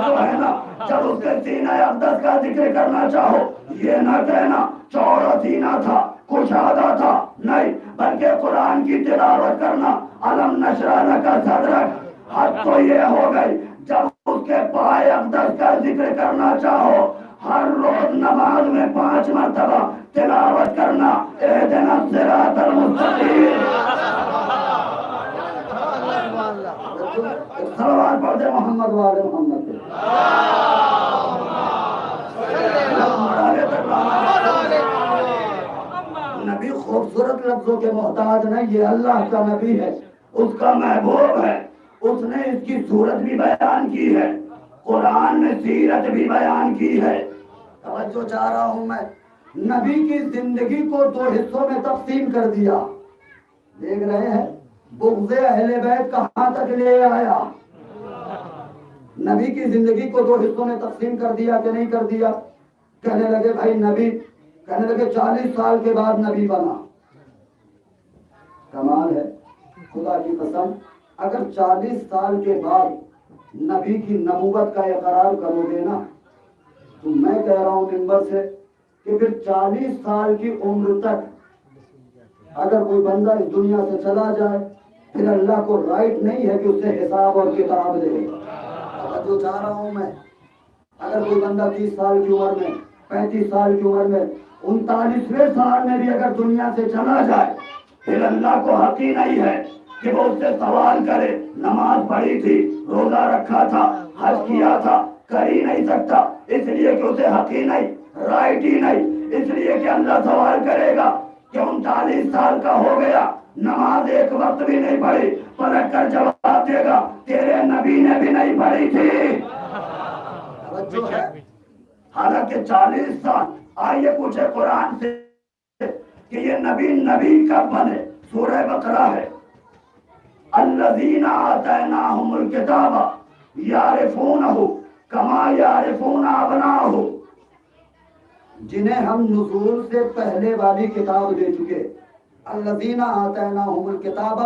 جو ہے نا، جب اس کے سینہ اقدس کا ذکر کرنا چاہو، یہ نہ کہنا چوڑا سینہ تھا، کشادہ تھا، نہیں، بلکہ قرآن کی تلاوت کرنا، الم نشرح لک صدرک. حد تو یہ ہو گئی جب اس کے پائے اقدس کا ذکر کرنا چاہو، ہر روز نماز میں 5 مرتبہ تلاوت کرنا، اہدنا الصراط المستقیم. صلوات پڑھ دے محمد وآل محمد. نبی خوبصورت لفظوں کے محتاج نہیں، یہ اللہ کا نبی ہے، اس کا محبوب ہے. اس نے اس کی صورت بھی بیان کی ہے، قرآن میں سیرت بھی بیان کی ہے. توجہ چاہ رہا ہوں میں، نبی کی زندگی کو 2 حصوں میں تقسیم کر دیا. دیکھ رہے ہیں بغض اہل بیت کہاں تک لے آیا. نبی کی زندگی کو 2 حصوں میں تقسیم کر دیا کہ نہیں کر دیا. کہنے لگے بھائی نبی، کہنے لگے 40 سال کے بعد نبی بنا. کمال ہے خدا کی قسم، اگر 40 سال کے بعد نبی کی نبوت کا اقرار کرو گے نا، تو میں کہہ رہا ہوں منبر سے کہ پھر 40 سال کی عمر تک اگر کوئی بندہ اس دنیا سے چلا جائے، پھر اللہ کو رائٹ نہیں ہے کہ اس سے حساب اور کتاب دے. جو چاہ رہا ہوں میں، اگر کوئی بندہ 30 سال کی عمر میں، 35 سال کی عمر میں، 39ویں سال میں بھی اگر دنیا سے چلا جائے، پھر اللہ کو حق ہی نہیں ہے کہ وہ اس سے سوال کرے نماز پڑھی تھی، روزہ رکھا تھا، حج کیا تھا، کر ہی نہیں سکتا، اس لیے کہ اسے حق ہی نہیں، رائٹ ہی نہیں. اس لیے کہ اللہ سوال کرے گا کہ 39 سال کا ہو گیا، نماز ایک وقت بھی نہیں پڑھی، پلٹ کر جواب دے گا تیرے نبی نے بھی نہیں پڑھی تھی. حالانکہ 40 سال. آئیے پوچھے قرآن سے کہ یہ نبی کب بنے. سورہ بقرہ ہے، الذین آتیناہم الکتاب یعرفونہ کما یعرفون ابناءہم. جنہیں ہم نزول سے پہلے والی کتاب دے چکے. الذین آتیناہم الکتاب،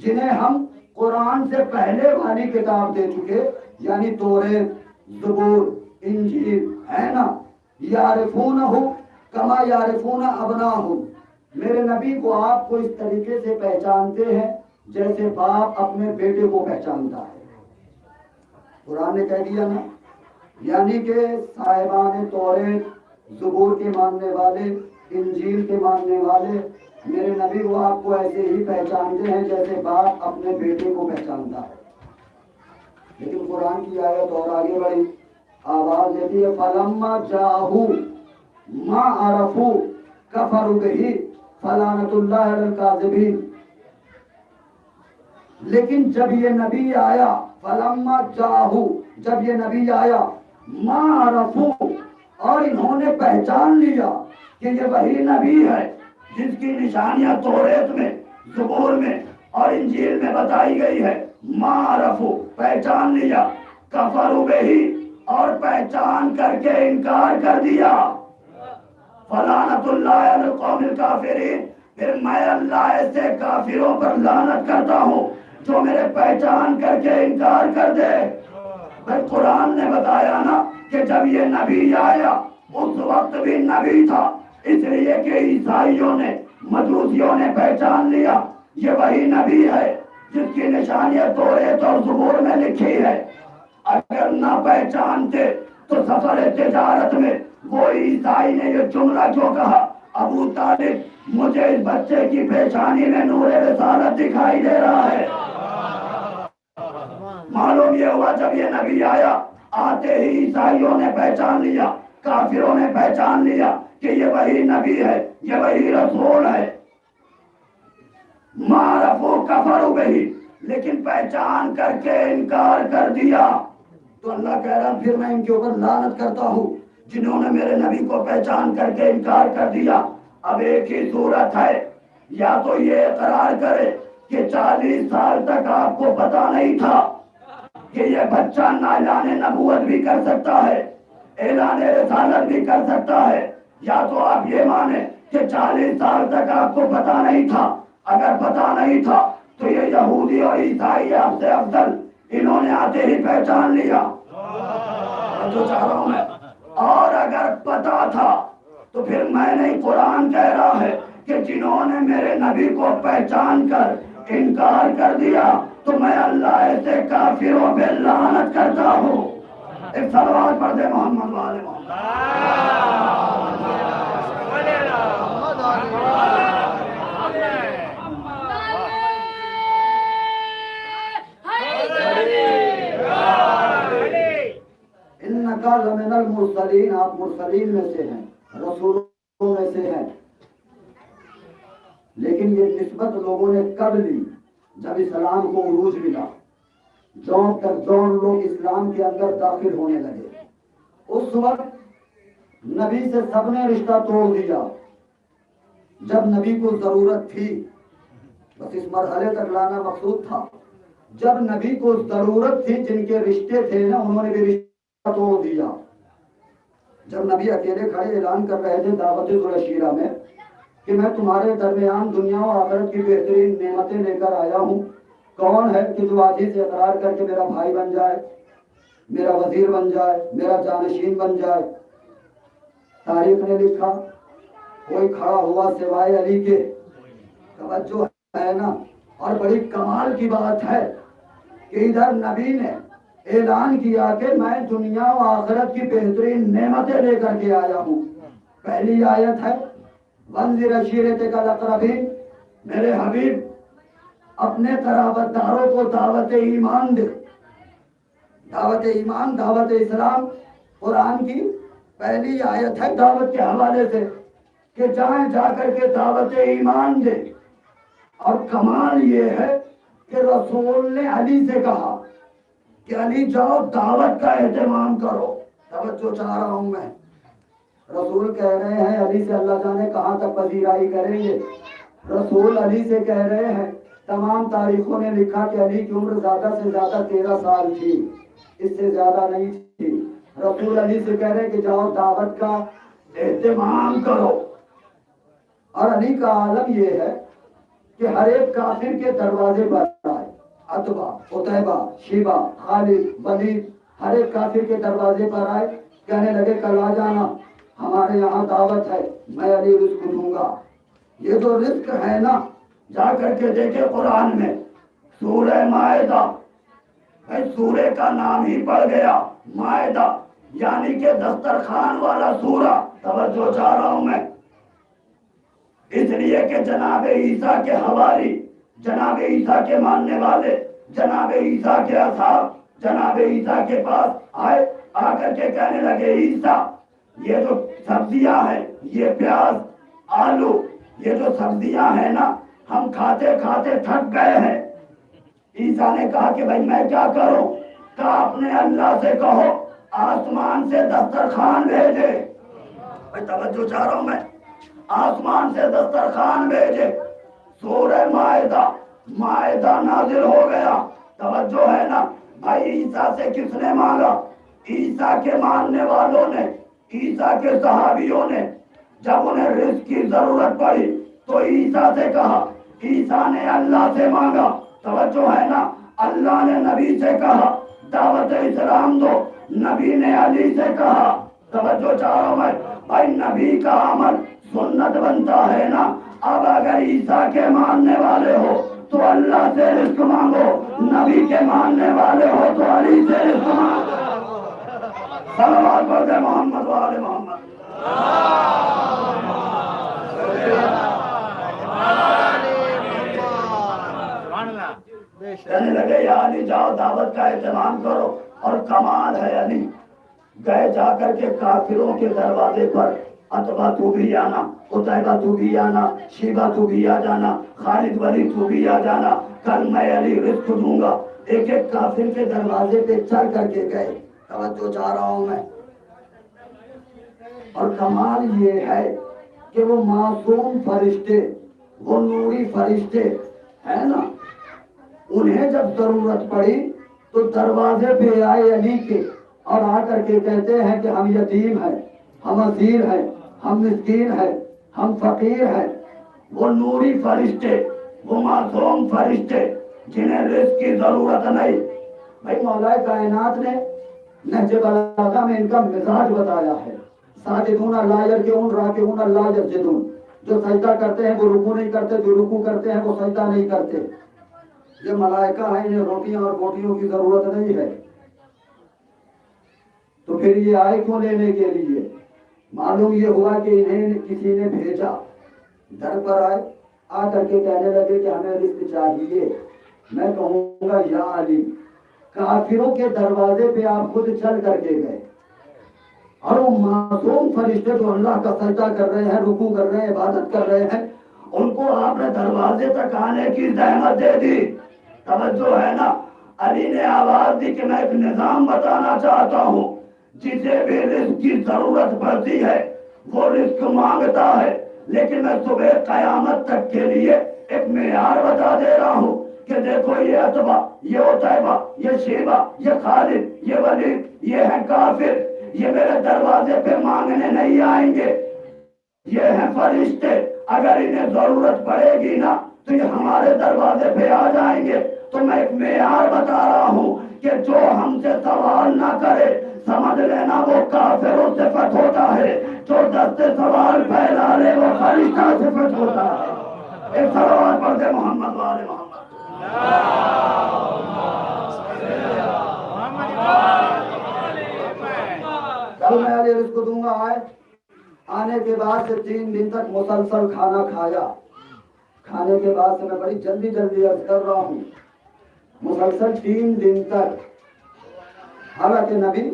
جنہیں ہم قرآن سے پہلے والی کتاب دے چکے، یعنی توریت، زبور، انجیل ہے نا. یعرفونہ کما یعرفون ابناءہم. میرے نبی کو آپ کو اس طریقے سے پہچانتے ہیں جیسے باپ اپنے بیٹے کو پہچانتا ہے. قرآن نے کہہ دیا نا، یعنی کہ صاحبان توریت، زبور کے ماننے والے، انجیل کے ماننے والے، میرے نبی کو آپ کو ایسے ہی پہچانتے ہیں جیسے باپ اپنے بیٹے کو پہچانتا ہے. لیکن قرآن کی آیت اور آگے بڑھی، آواز دیتی ہے فلما جاءہو ما عرفوا کفروا بہ فلعنۃ اللہ علی الکاذبین. لیکن جب یہ نبی آیا، فلما جاءہو، جب یہ نبی آیا، ما عرفوا، اور انہوں نے پہچان لیا کہ یہ وہی نبی ہے جس کی نشانیاں توریت میں، زبور میں اور انجیل میں بتائی گئی ہے. ما عرفوا، پہچان لیا، کفروا بہ، اور پہچان کر کے انکار کر دیا. فلعنۃ اللہ علی القوم الکافرین، پھر میں اللہ ایسے کافروں پر لعنت کرتا ہوں جو میرے پہچان کر کے انکار کر دے. بھائی قرآن نے بتایا نا کہ جب یہ نبی آیا اس وقت بھی نبی تھا، اس لیے کہ عیسائیوں نے، مجوسیوں نے پہچان لیا یہ وہی نبی ہے جس کی نشانیاں توریت اور زبور میں لکھی ہے. اگر نہ پہچانتے تو سفر تجارت میں وہ عیسائی نے یہ جملہ کیوں کہا؟ ابو طالب مجھے اس بچے کی پیشانی میں نور رسالت دکھائی دے رہا ہے. معلوم یہ ہوا جب یہ نبی آیا آتے ہی عیسائیوں نے پہچان لیا, کافروں نے پہچان لیا کہ یہ وہی نبی ہے, یہ وہی رسول ہے. معرفو کفروا بہی, لیکن پہچان کر کے انکار کر دیا. تو اللہ کہہ رہا پھر میں ان کے اوپر لعنت کرتا ہوں جنہوں نے میرے نبی کو پہچان کر کے انکار کر دیا. اب ایک ہی صورت ہے, یا تو یہ اقرار کرے کہ 40 سال تک آپ کو پتا نہیں تھا کہ یہ بچہ اعلان نبوت بھی کر سکتا ہے, اعلان رسالت بھی کر سکتا ہے, یا تو آپ یہ مانیں کہ 40 سال تک آپ کو پتا نہیں تھا. اگر پتا نہیں تھا تو یہ یہودی اور عیسائی آپ سے افضل, انہوں نے آتے ہی پہچان لیا. جو چاہ رہا ہوں میں, اور اگر پتا تھا تو پھر میں نہیں, قرآن کہہ رہا ہے کہ جنہوں نے میرے نبی کو پہچان کر انکار کر دیا تو میں اللہ ایسے کافروں پہ لعنت کرتا ہوں. ایک صلوات پڑھ دے محمد والے انکا لمن المرسلین, آپ مرسلین میں سے ہیں, رسولوں میں سے ہیں. لیکن یہ نسبت لوگوں نے کب لی؟ جب اسلام کو عروج ملا, جون لوگ اسلام کے اندر داخل ہونے لگے, اس وقت نبی سے سب نے رشتہ توڑ دیا. جب نبی کو ضرورت تھی, بس اس مرحلے تک لانا مقصود تھا, جب نبی کو ضرورت تھی جن کے رشتے تھے نا انہوں نے بھی رشتہ توڑ دیا. جب نبی اکیلے کھڑے اعلان کر رہے تھے دعوت ذوالعشیرہ میں کہ میں تمہارے درمیان دنیا و آخرت کی بہترین نعمتیں لے کر آیا ہوں, کون ہے کہ جو آج ہی سے اقرار کر کے میرا بھائی بن جائے, میرا وزیر بن جائے, میرا جانشین بن جائے. تاریخ نے لکھا کوئی کھڑا ہوا سوائے علی کے. توجہ ہے نا, اور بڑی کمال کی بات ہے کہ ادھر نبی نے اعلان کیا کہ میں دنیا و آخرت کی بہترین نعمتیں لے کر کے آیا ہوں. پہلی آیت ہے وانذر عشیرتک الاقربین, میرے حبیب اپنے قرابت داروں کو دعوت ایمان دے. دعوت ایمان, دعوت اسلام قرآن کی پہلی آیت ہے دعوت کے حوالے سے کہ جائیں جا کر کے دعوت ایمان دے. اور کمال یہ ہے کہ رسول نے علی سے کہا کہ علی جاؤ دعوت کا اہتمام کرو. توجہ چاہ رہا ہوں میں, رسول کہہ رہے ہیں علی سے اللہ جانے کہاں تک پذیرائی کریں گے. رسول علی سے کہہ رہے ہیں, تمام تاریخوں نے لکھا کہ علی کی عمر زیادہ سے زیادہ 13 سال تھی, اس سے زیادہ نہیں تھی. رسول علی سے کہہ رہے ہیں کہ جاؤ دعوت کا اہتمام کرو. اور علی کا عالم یہ ہے کہ ہر ایک کافر کے دروازے پر آئے, عتبہ, عتیبہ, شیبہ, خالد, ولید, ہر ایک کافر کے دروازے پر آئے, کہنے لگے کل آ جانا, ہمارے یہاں دعوت ہے, میں علی رزق دوں گا. یہ جو رزق ہے نا, جا کر کے دیکھے قرآن میں سورہ مائدہ, سورہ کا نام ہی پڑ گیا مائدہ, یعنی کہ دسترخوان والا سورہ. توجہ چاہ رہا ہوں میں, اس لیے کہ جناب عیسیٰ کے حواری, جناب عیسیٰ کے ماننے والے, جناب عیسیٰ کے اصحاب جناب عیسیٰ کے پاس آئے, آ کر کے کہنے لگے عیسیٰ یہ جو سبزیاں ہیں, یہ پیاز, آلو, یہ جو سبزیاں ہیں نا ہم کھاتے کھاتے تھک گئے ہیں. عیسیٰ نے کہا کہ بھائی میں کیا کروں؟ کہا اپنے اللہ سے کہو آسمان سے دسترخوان بھیجے. بھائی توجہ چاہ رہا ہوں میں, آسمان سے دسترخوان بھیجے. سورہ مائدہ, مائدہ نازل ہو گیا. توجہ ہے نا بھائی, عیسیٰ سے کس نے مانگا؟ عیسیٰ کے ماننے والوں نے, عیسیٰ کے صحابیوں نے. جب انہیں رزق کی ضرورت پڑی تو عیسیٰ سے کہا, عیسیٰ نے اللہ سے مانگا. توجہ ہے نا, اللہ نے نبی سے کہا دعوت اسلام دو, نبی نے علی سے کہا. توجہ چاہ رہا ہوں میں بھائی, نبی کا عمل سنت بنتا ہے نا, اب اگر عیسیٰ کے ماننے والے ہو تو اللہ سے رزق مانگو، نبی کے ماننے والے ہو تو علی سے رزق مانگو۔ صلوات پڑھتے محمد و آل محمد۔ کہنے لگے یا علی جاؤ دعوت کا اہتمام کرو، اور کمال ہے علی، گئے جا کر کے کافروں کے دروازے پر، اتبا تو بھی آنا، اتیبہ تو بھی آنا، شیبہ تو بھی آ جانا، خالد ولید تو بھی آ جانا، کل میں علی رزق دوں گا۔ ایک ایک کافر کے دروازے پہ چڑھ کر کے گئے، توجہ چاہ رہا ہوں میں۔ اور کمال یہ ہے کہ وہ معصوم فرشتے، وہ نوری فرشتے ہے نا، انہیں جب ضرورت پڑی تو دروازے پہ آئے علی کے، اور آ کر کے کہتے ہیں کہ ہم یتیم ہیں، ہم اسیر ہیں، ہم مسکین ہیں، ہم فقیر ہیں۔ وہ نوری فرشتے، وہ معصوم فرشتے جنہیں رزق کی ضرورت نہیں۔ بھائی مولا کائنات نے نہج بلاغہ میں ان کا مزاج بتایا ہے، ساجدون لا یرکعون راکعون لا یسجدون، جو سجدہ کرتے ہیں وہ رکوع نہیں کرتے، جو رکوع کرتے ہیں وہ سجدہ نہیں کرتے۔ یہ ملائکہ ہیں، انہیں روٹیاں اور بوٹیوں کی ضرورت نہیں ہے، تو پھر یہ آئے کیوں لینے کے لیے؟ معلوم یہ ہوا کہ انہیں کسی نے بھیجا، در پر آئے، آ کر کے کہنے لگے کہ ہمیں رزق چاہیے۔ میں کہوں گا یا علی، کافروں کے دروازے پہ آپ خود چل کر کے گئے، اور وہ معصوم فرشتے جو اللہ کا سجدہ کر رہے ہیں، رکوع کر رہے ہیں، عبادت کر رہے ہیں، ان کو آپ نے دروازے تک آنے کی زحمت دے دی۔ توجہ ہے نا؟ علی نے آواز دی کہ میں ایک نظام بتانا چاہتا ہوں، جسے بھی رزق کی ضرورت پڑتی ہے وہ رزق مانگتا ہے، لیکن میں صبح قیامت تک کے لیے ایک معیار بتا دے رہا ہوں کہ دیکھو یہ اتبا، یہ عتیبہ، یہ شیبہ، یہ خالد، یہ ولید، یہ ہیں کافر، یہ میرے دروازے پہ مانگنے نہیں آئیں گے، یہ ہیں فرشتے، اگر انہیں ضرورت پڑے گی نا تو یہ ہمارے دروازے پہ آ جائیں گے۔ تو میں ایک معیار بتا رہا ہوں کہ جو ہم سے سوال نہ کرے سمجھ لینا وہ کافروں سے صفت ہوتا ہے، جو دست سوال پھیلا لے وہ فرشتہ صفت ہوتا ہے۔ ایک صلوات پڑھتے محمد و آل محمد۔ کل میں علی رزق دوں گا آئے، آنے کے بعد سے 3 دن تک مسلسل کھانا کھایا، کھانے کے بعد سے میں بڑی جلدی عرض کر رہا ہوں، مسلسل 3 دن تک۔ حالانکہ نبی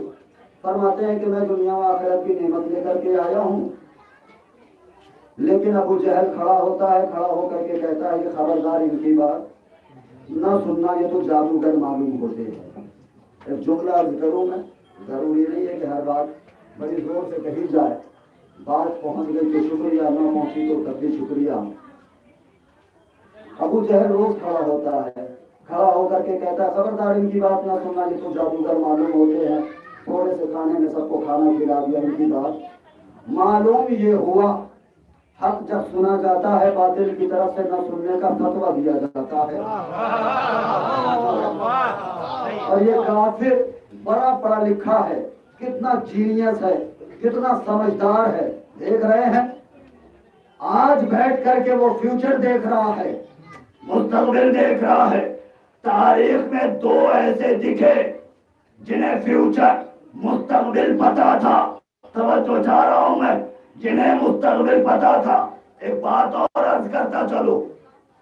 فرماتے ہیں کہ میں دنیا و آخرت کی نعمت لے کر کے آیا ہوں، لیکن ابو جہل کھڑا ہوتا ہے، کھڑا ہو کر کے کہتا ہے کہ خبردار ان کی بات نہ سننا، یہ تو جادوگر معلوم ہوتے ہیں۔ ایک جملہ عرض کروں میں، ضروری نہیں ہے کہ ہر بات بڑی زور سے کہی جائے، بات پہنچ گئی تو شکریہ، نہ پہنچی تو تب بھی شکریہ۔ ابو جہل روز کھڑا ہوتا ہے، کھڑا ہو کر کے کہتا ہے خبردار ان کی بات نہ سننا، یہ تو جادوگر معلوم ہوتے ہیں، تھوڑے سے کھانے میں سب کو کھانا کھلا دیا ان کی بات۔ معلوم یہ ہوا حق جب سنا جاتا ہے باطل کی طرف سے نہ سننے کا فتویٰ دیا جاتا ہے، اور یہ کافر بڑا پڑھا لکھا ہے، کتنا جینیس ہے، کتنا سمجھدار ہے، دیکھ رہے ہیں آج بیٹھ کر کے وہ فیوچر دیکھ رہا ہے، مستقبل دیکھ رہا ہے۔ تاریخ میں 2 ایسے دکھے جنہیں فیوچر مستقبل پتا تھا، توجہ چاہ رہا ہوں میں، جنہیں مستقبل پتا تھا۔ ایک بات اور عرض کرتا چلو،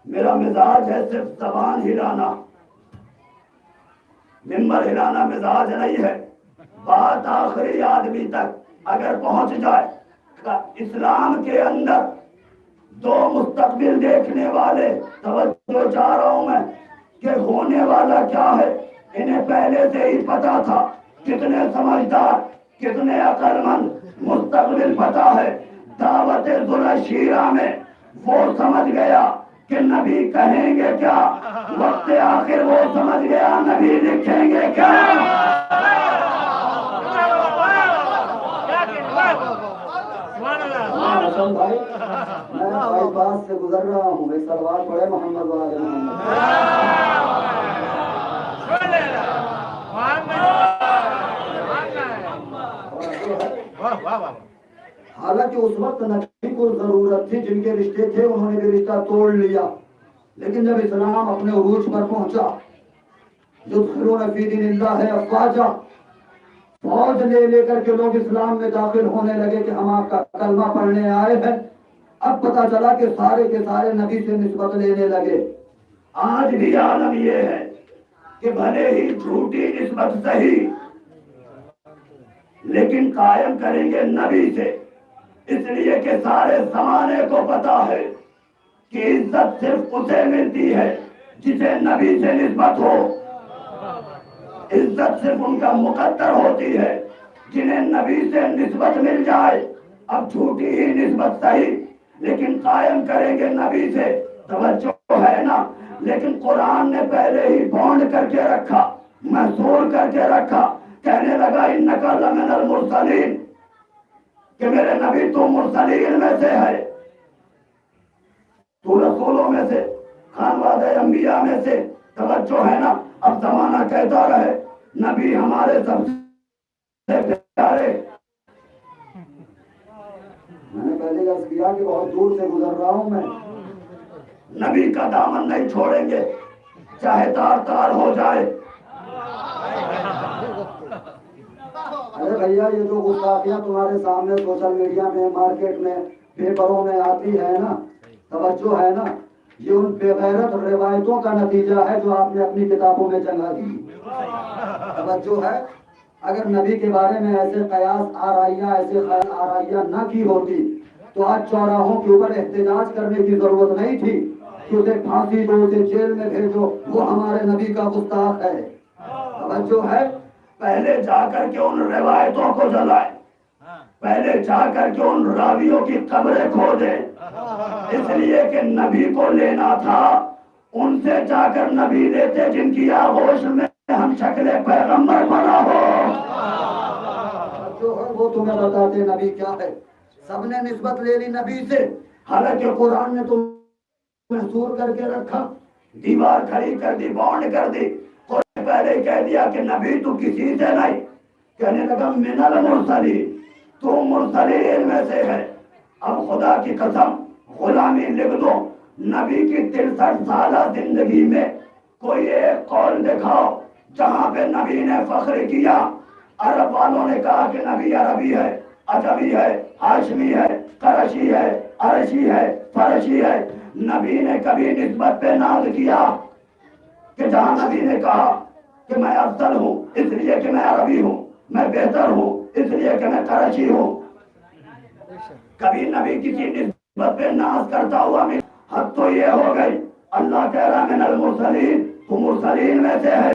میرا مزاج ہے صرف زبان ہلانا، منبر ہلانا مزاج نہیں ہے، بات آخری آدمی تک اگر پہنچ جائے۔ اسلام کے اندر 2 مستقبل دیکھنے والے، توجہ چاہ رہا ہوں میں، کہ ہونے والا کیا ہے انہیں پہلے سے ہی پتا تھا، کتنے سمجھدار، کتنے عقل مند، مستقبل پتا ہے۔ دعوت ذوالشیرہ میں وہ سمجھ گیا کہ نبی کہیں گے کیا، وقت آخر وہ سمجھ گیا نبی لکھیں گے کیا۔ بھائی میں بائی پاس سے گزر رہا ہوں، ایک صلوات پڑھے محمد و آل محمد۔ حالانکہ اس وقت نبی کو ضرورت تھی, جن کے رشتے تھے انہوں نے بھی رشتہ توڑ لیا. لیکن جب اسلام اپنے عروج پر پہنچا, یدخلون فی دین اللہ افواجا, فوج لے کر کے لوگ اسلام میں داخل ہونے لگے کہ ہم آپ کا کلمہ پڑھنے آئے ہیں. اب پتا چلا کہ سارے کے سارے نبی سے نسبت لینے لگے. آج بھی عالم یہ ہے کہ بھلے ہی جھوٹی نسبت صحیح, لیکن قائم کریں گے نبی سے, اس لیے کہ سارے زمانے کو پتا ہے کہ عزت صرف اسے ملتی ہے جسے نبی سے نسبت ہو. عزت صرف ان کا مقدر ہوتی ہے جنہیں نبی سے نسبت مل جائے. اب جھوٹی ہی نسبت صحیح, لیکن قائم کریں گے نبی سے. توجہ ہے نا. لیکن قرآن نے پہلے ہی بانڈ کر کے رکھا, محصور کر کے رکھا. کہنے لگا انک لمن المرسلین, کہ میرے نبی تو مرسلین میں سے ہے, تو رسولوں میں سے, خانوادہ انبیاء میں سے. توجہ ہے نا. اب زمانہ کہتا رہے نبی ہمارے سب سے پیارے. میں نے پہلے عرض کیا کہ بہت دور سے گزر رہا ہوں میں. نبی کا دامن نہیں چھوڑیں گے چاہے تار تار ہو جائے. ارے بھیا یہ جو گستاخیاں تمہارے سامنے سوشل میڈیا میں, مارکیٹ میں, پیپروں میں آتی ہے نا, توجہ ہے نا, یہ ان بے غیرت روایتوں کا نتیجہ ہے جو آپ نے اپنی کتابوں میں جگہ دی. توجہ ہے. اگر نبی کے بارے میں ایسے قیاس آرائیاں, ایسے خیال آرائیاں نہ کی ہوتی تو آج چوراہوں کے اوپر احتجاج کرنے کی ضرورت نہیں تھی کہ اسے پھانسی دو, اسے جیل میں بھیجو, وہ ہمارے نبی کا گستاخ ہے. توجہ ہے. پہلے جا کر کے ان روایتوں کو جلائے, پہلے جا کر کے ان راویوں کی قبریں کھودیں, اس لیے کہ نبی کو لینا تھا ان سے جا کر نبی لیتے جن کی آغوش میں ہم شکل پیغمبر بنا ہو. جو ہے وہ تمہیں بتاتے نبی کیا ہے. سب نے نسبت لے لی نبی سے, حالانکہ قرآن نے تو محصور کر کے رکھا, دیوار کھڑی کر دی, بانڈ کر دی. قرآن پہلے ہی کہہ دیا کہ نبی تو کسی سے نہیں. کہنے لگا من المرسلین, تو مرسلین میں سے ہے. اب خدا کی قسم غلامی لکھ دو, نبی کی 63 سالہ زندگی میں کوئی ایک قول دکھاؤ جہاں پہ نبی نے فخر کیا. عرب والوں نے کہا کہ نبی عربی ہے, عجمی ہے, ہاشمی ہے, قرشی ہے, عرشی ہے, فرشی ہے. نبی نے کبھی نسبت پہ ناز کیا کہ جہاں نبی نے کہا کہ میں افضل ہوں اس لیے کہ میں عربی ہوں, میں بہتر ہوں اس لیے کہ میں قرشی ہوں, کبھی نبی کسی نسبت پہ ناز کرتا ہوا نہیں. حد تو یہ ہو گئی, اللہ کہہ رہا من المرسلین, تو مرسلین میں سے ہے.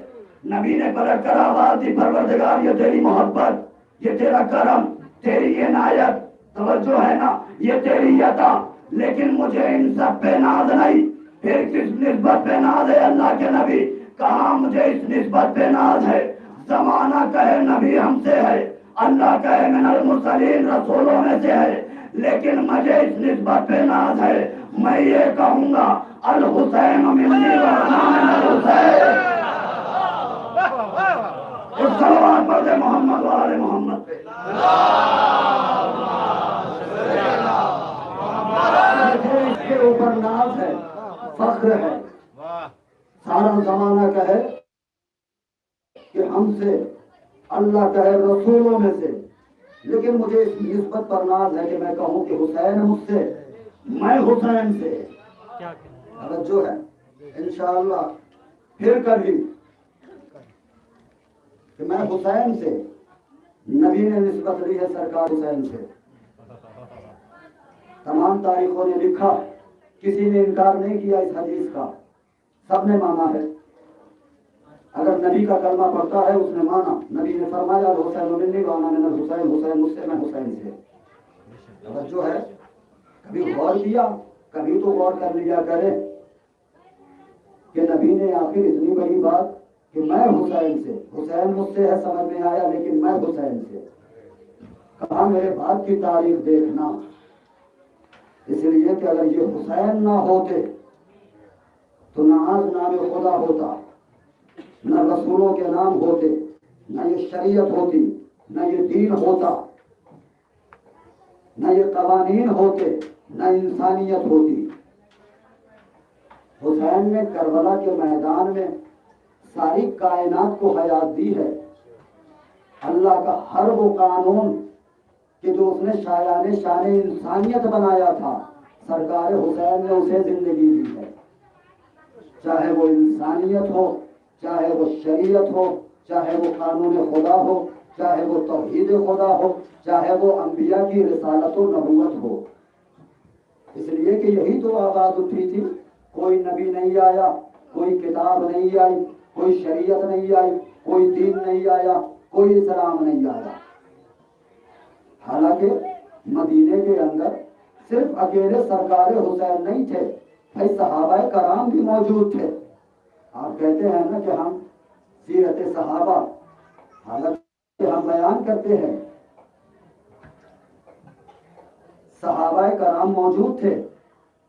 نبی نے پلٹ کر آواز دی, پروردگار یہ تیری محبت, یہ تیرا کرم, تیری عنایت, توجہ ہے نا, یہ تیری عطا, لیکن مجھے ان سب پہ ناز نہیں. پھر کس نسبت پہ ناز ہے اللہ کے نبی؟ کہاں مجھے اس نسبت پہ ناز ہے. زمانہ کہے نبی ہم سے ہے, اللہ کہے من المرسلین رسولوں میں سے ہے, لیکن مجھے اس نسبت پہ ناز ہے. میں یہ کہوں گا الحسین منی وانا من الحسین. اس صلوات پر دے محمد و آل محمد پہ. اس کے اوپر ناز ہے, فخر ہے. سارا زمانہ کہے کہ ہم سے, اللہ کہے رسولوں میں سے, لیکن مجھے اس نسبت پر ناز ہے کہ میں کہوں کہ حسین مجھ سے, میں حسین سے. توجہ ہے. انشاءاللہ پھر کبھی کہ میں حسین سے, نبی نے نسبت لی ہے سرکار حسین سے. تمام تاریخوں نے لکھا, کسی نے انکار نہیں کیا اس حدیث کا, سب نے مانا ہے. اگر نبی کا کلمہ پڑھتا ہے اس نے مانا. نبی نے فرمایا حسین منی وانا من الحسین, حسین مجھ سے, میں حسین سے. توجہ ہے. کبھی غور کیا, کبھی تو غور کر لیا کرے کہ نبی نے آخر اتنی بڑی بات کہ میں حسین سے, حسین مجھ سے ہے سمجھ میں آیا, لیکن میں حسین سے کہا. میرے بعد کی تاریخ دیکھنا, اس لیے کہ اگر یہ حسین نہ ہوتے تو نہ آج نام خدا ہوتا, نہ رسولوں کے نام ہوتے, نہ یہ شریعت ہوتی, نہ یہ دین ہوتا. نہ یہ قوانین ہوتے، نہ انسانیت ہوتی۔ حسین نے کربلا کے میدان میں ساری کائنات کو حیات دی ہے۔ اللہ کا ہر وہ قانون کہ جو اس نے شایان شان انسانیت بنایا تھا، سرکار حسین نے اسے زندگی دی ہے۔ چاہے وہ انسانیت ہو، چاہے وہ شریعت ہو، چاہے وہ قانون خدا ہو، چاہے وہ توحید خدا ہو، چاہے وہ انبیاء کی رسالت و نبوت ہو۔ اس لیے کہ یہی تو آواز اٹھی تھی، کوئی نبی نہیں آیا، کوئی کتاب نہیں آئی، کوئی شریعت نہیں آئی، کوئی دین نہیں آیا، کوئی اسلام نہیں آیا۔ حالانکہ مدینے کے اندر صرف اکیلے سرکار حسین نہیں تھے، بھائی صحابہ کرام بھی موجود تھے۔ آپ کہتے ہیں نا کہ ہم سیرت صحابہ، حالانکہ ہم بیان کرتے ہیں صحابہ کرام موجود تھے،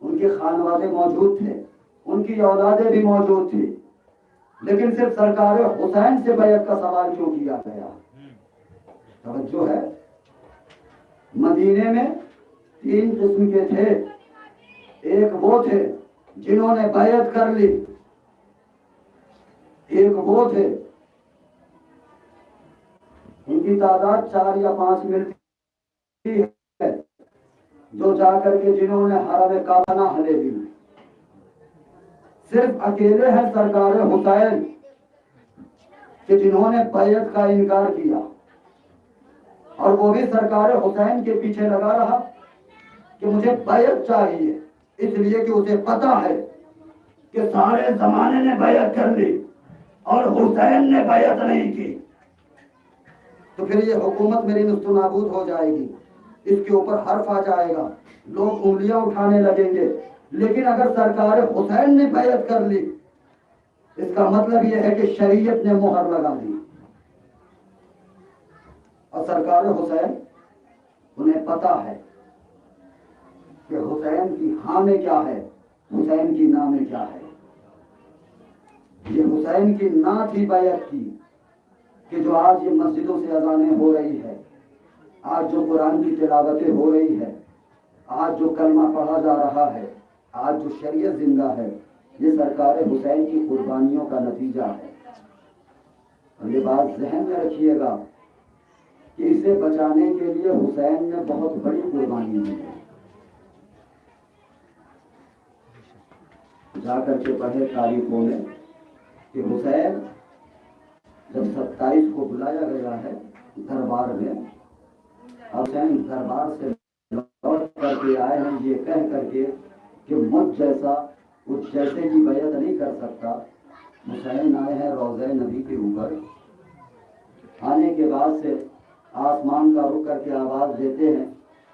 ان کے خانوادے موجود تھے، ان کی اولادیں بھی موجود تھی، لیکن صرف سرکار حسین سے بیعت کا سوال کیوں کیا گیا؟ توجہ ہے۔ مدینے میں 3 قسم کے تھے۔ ایک وہ تھے جنہوں نے بیعت کر لی، ایک وہ تھے ان کی تعداد 4 یا 5 ملتی ہے، جو جا کر کے جنہوں نے حرم کعبہ نہ ہلے دی۔ صرف اکیلے ہیں سرکار حسین کہ جنہوں نے بیعت کا انکار کیا، اور وہ بھی سرکار حسین کے پیچھے لگا رہا کہ مجھے بیعت چاہیے، اس لیے کہ اسے پتا ہے کہ سارے زمانے نے بیعت کر لی اور حسین نے بیعت نہیں کی، تو پھر یہ حکومت میری نست و نابود ہو جائے گی، اس کے اوپر حرف آ جائے گا، لوگ انگلیاں اٹھانے لگیں گے۔ لیکن اگر سرکار حسین نے بیعت کر لی، اس کا مطلب یہ ہے کہ شریعت نے مہر لگا دی۔ اور سرکار حسین انہیں پتا ہے کہ حسین کی ہاں میں کیا ہے، حسین کی نا میں کیا ہے۔ یہ حسین کی نا تھی بیعت کی کہ جو آج یہ مسجدوں سے اذانیں ہو رہی ہے، آج جو قرآن کی تلاوتیں ہو رہی ہے، آج جو کلمہ پڑھا جا رہا ہے، آج جو شریعت زندہ ہے، یہ سرکار حسین کی قربانیوں کا نتیجہ ہے۔ اور یہ بات ذہن میں رکھیے گا کہ اسے بچانے کے لیے حسین نے بہت بڑی قربانی دی ہے۔ جا کر کے پڑھے تاریخوں میں کہ حسین جب 27 کو بلایا گیا ہے دربار میں، حسین دربار سے لوٹ کر کے آئے ہیں یہ کہہ کر کے کہ مجھ جیسا اس جیسے کی بیعت نہیں کر سکتا۔ حسین آئے ہیں روضہ نبی کے اوپر، آنے کے بعد سے آسمان کا رخ کر کے آواز دیتے ہیں،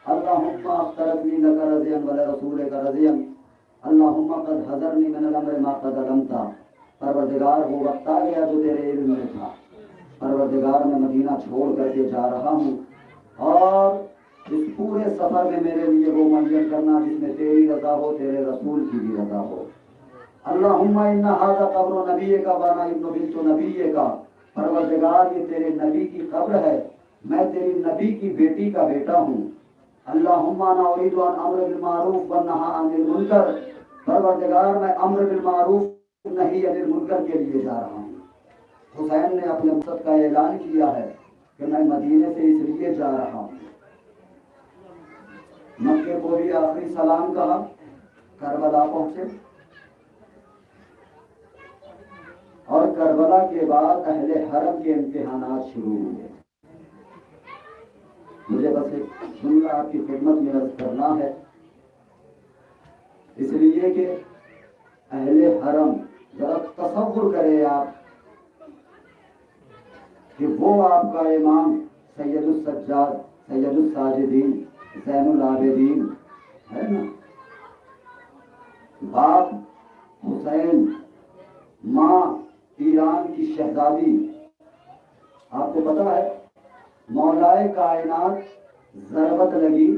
اللہم اخترتنی لک رضیا ولرسولک رضیا، اللہم قد حضرنی من الامر ما قد علمتا۔ پروردگار وہ وقت آ گیا جو تیرے علم میں تھا، پروردگار میں مدینہ چھوڑ کر کے جا رہا ہوں، اور اس پورے سفر میں میرے لیے وہ معین کرنا جس میں تیری رضا ہو، تیرے رسول کی بھی رضا ہو۔ اللہم ان ھذا قبر نبیک وانا ابن بنت نبیک، پروردگار یہ تیرے نبی کی قبر ہے، میں تیری نبی کی بیٹی کا بیٹا ہوں۔ اللہم انا اريد ان امر بالمعروف وانہی عن المنکر، پروردگار میں امر بالمعروف نہی عن المنکر کے لیے جا رہا ہوں۔ حسین نے اپنے مقصد کا اعلان کیا ہے کہ میں مدینے سے اس لیے جا رہا ہوں۔ مکے کو بھی آخری سلام کہا، کربلا پہنچے، اور کربلا کے بعد اہل حرم کے امتحانات شروع ہوئے۔ مجھے بس ایک جملہ آپ کی خدمت میں عرض کرنا ہے، اس لیے کہ اہل حرم ذرا تصور کرے آپ کہ وہ آپ کا امام سید السجاد، سید الساجدین، زین العابدین ہے نا، باپ حسین، ماں ایران کی شہزادی۔ آپ کو پتا ہے مولائے کائنات ضربت لگی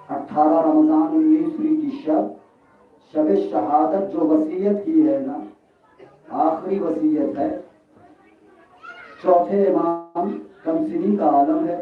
18 رمضان 19ویں کی شب شہادت جو وصیت کی ہے نا، آخری وصیت ہے، چوتھے امام کمسنی کا عالم ہے،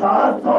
700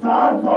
700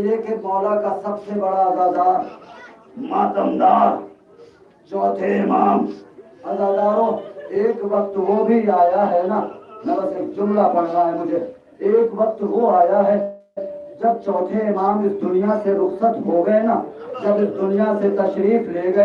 لیے کہ مولا کا سب سے بڑا عزادار ماتمدار چوتھے امام عزاداروں ایک وقت وہ بھی آیا ہے نا، میں بس ایک جملہ پڑھنا ہے مجھے، ایک وقت وہ آیا ہے جب چوتھے امام اس دنیا سے رخصت ہو گئے نا، جب اس دنیا سے تشریف لے گئے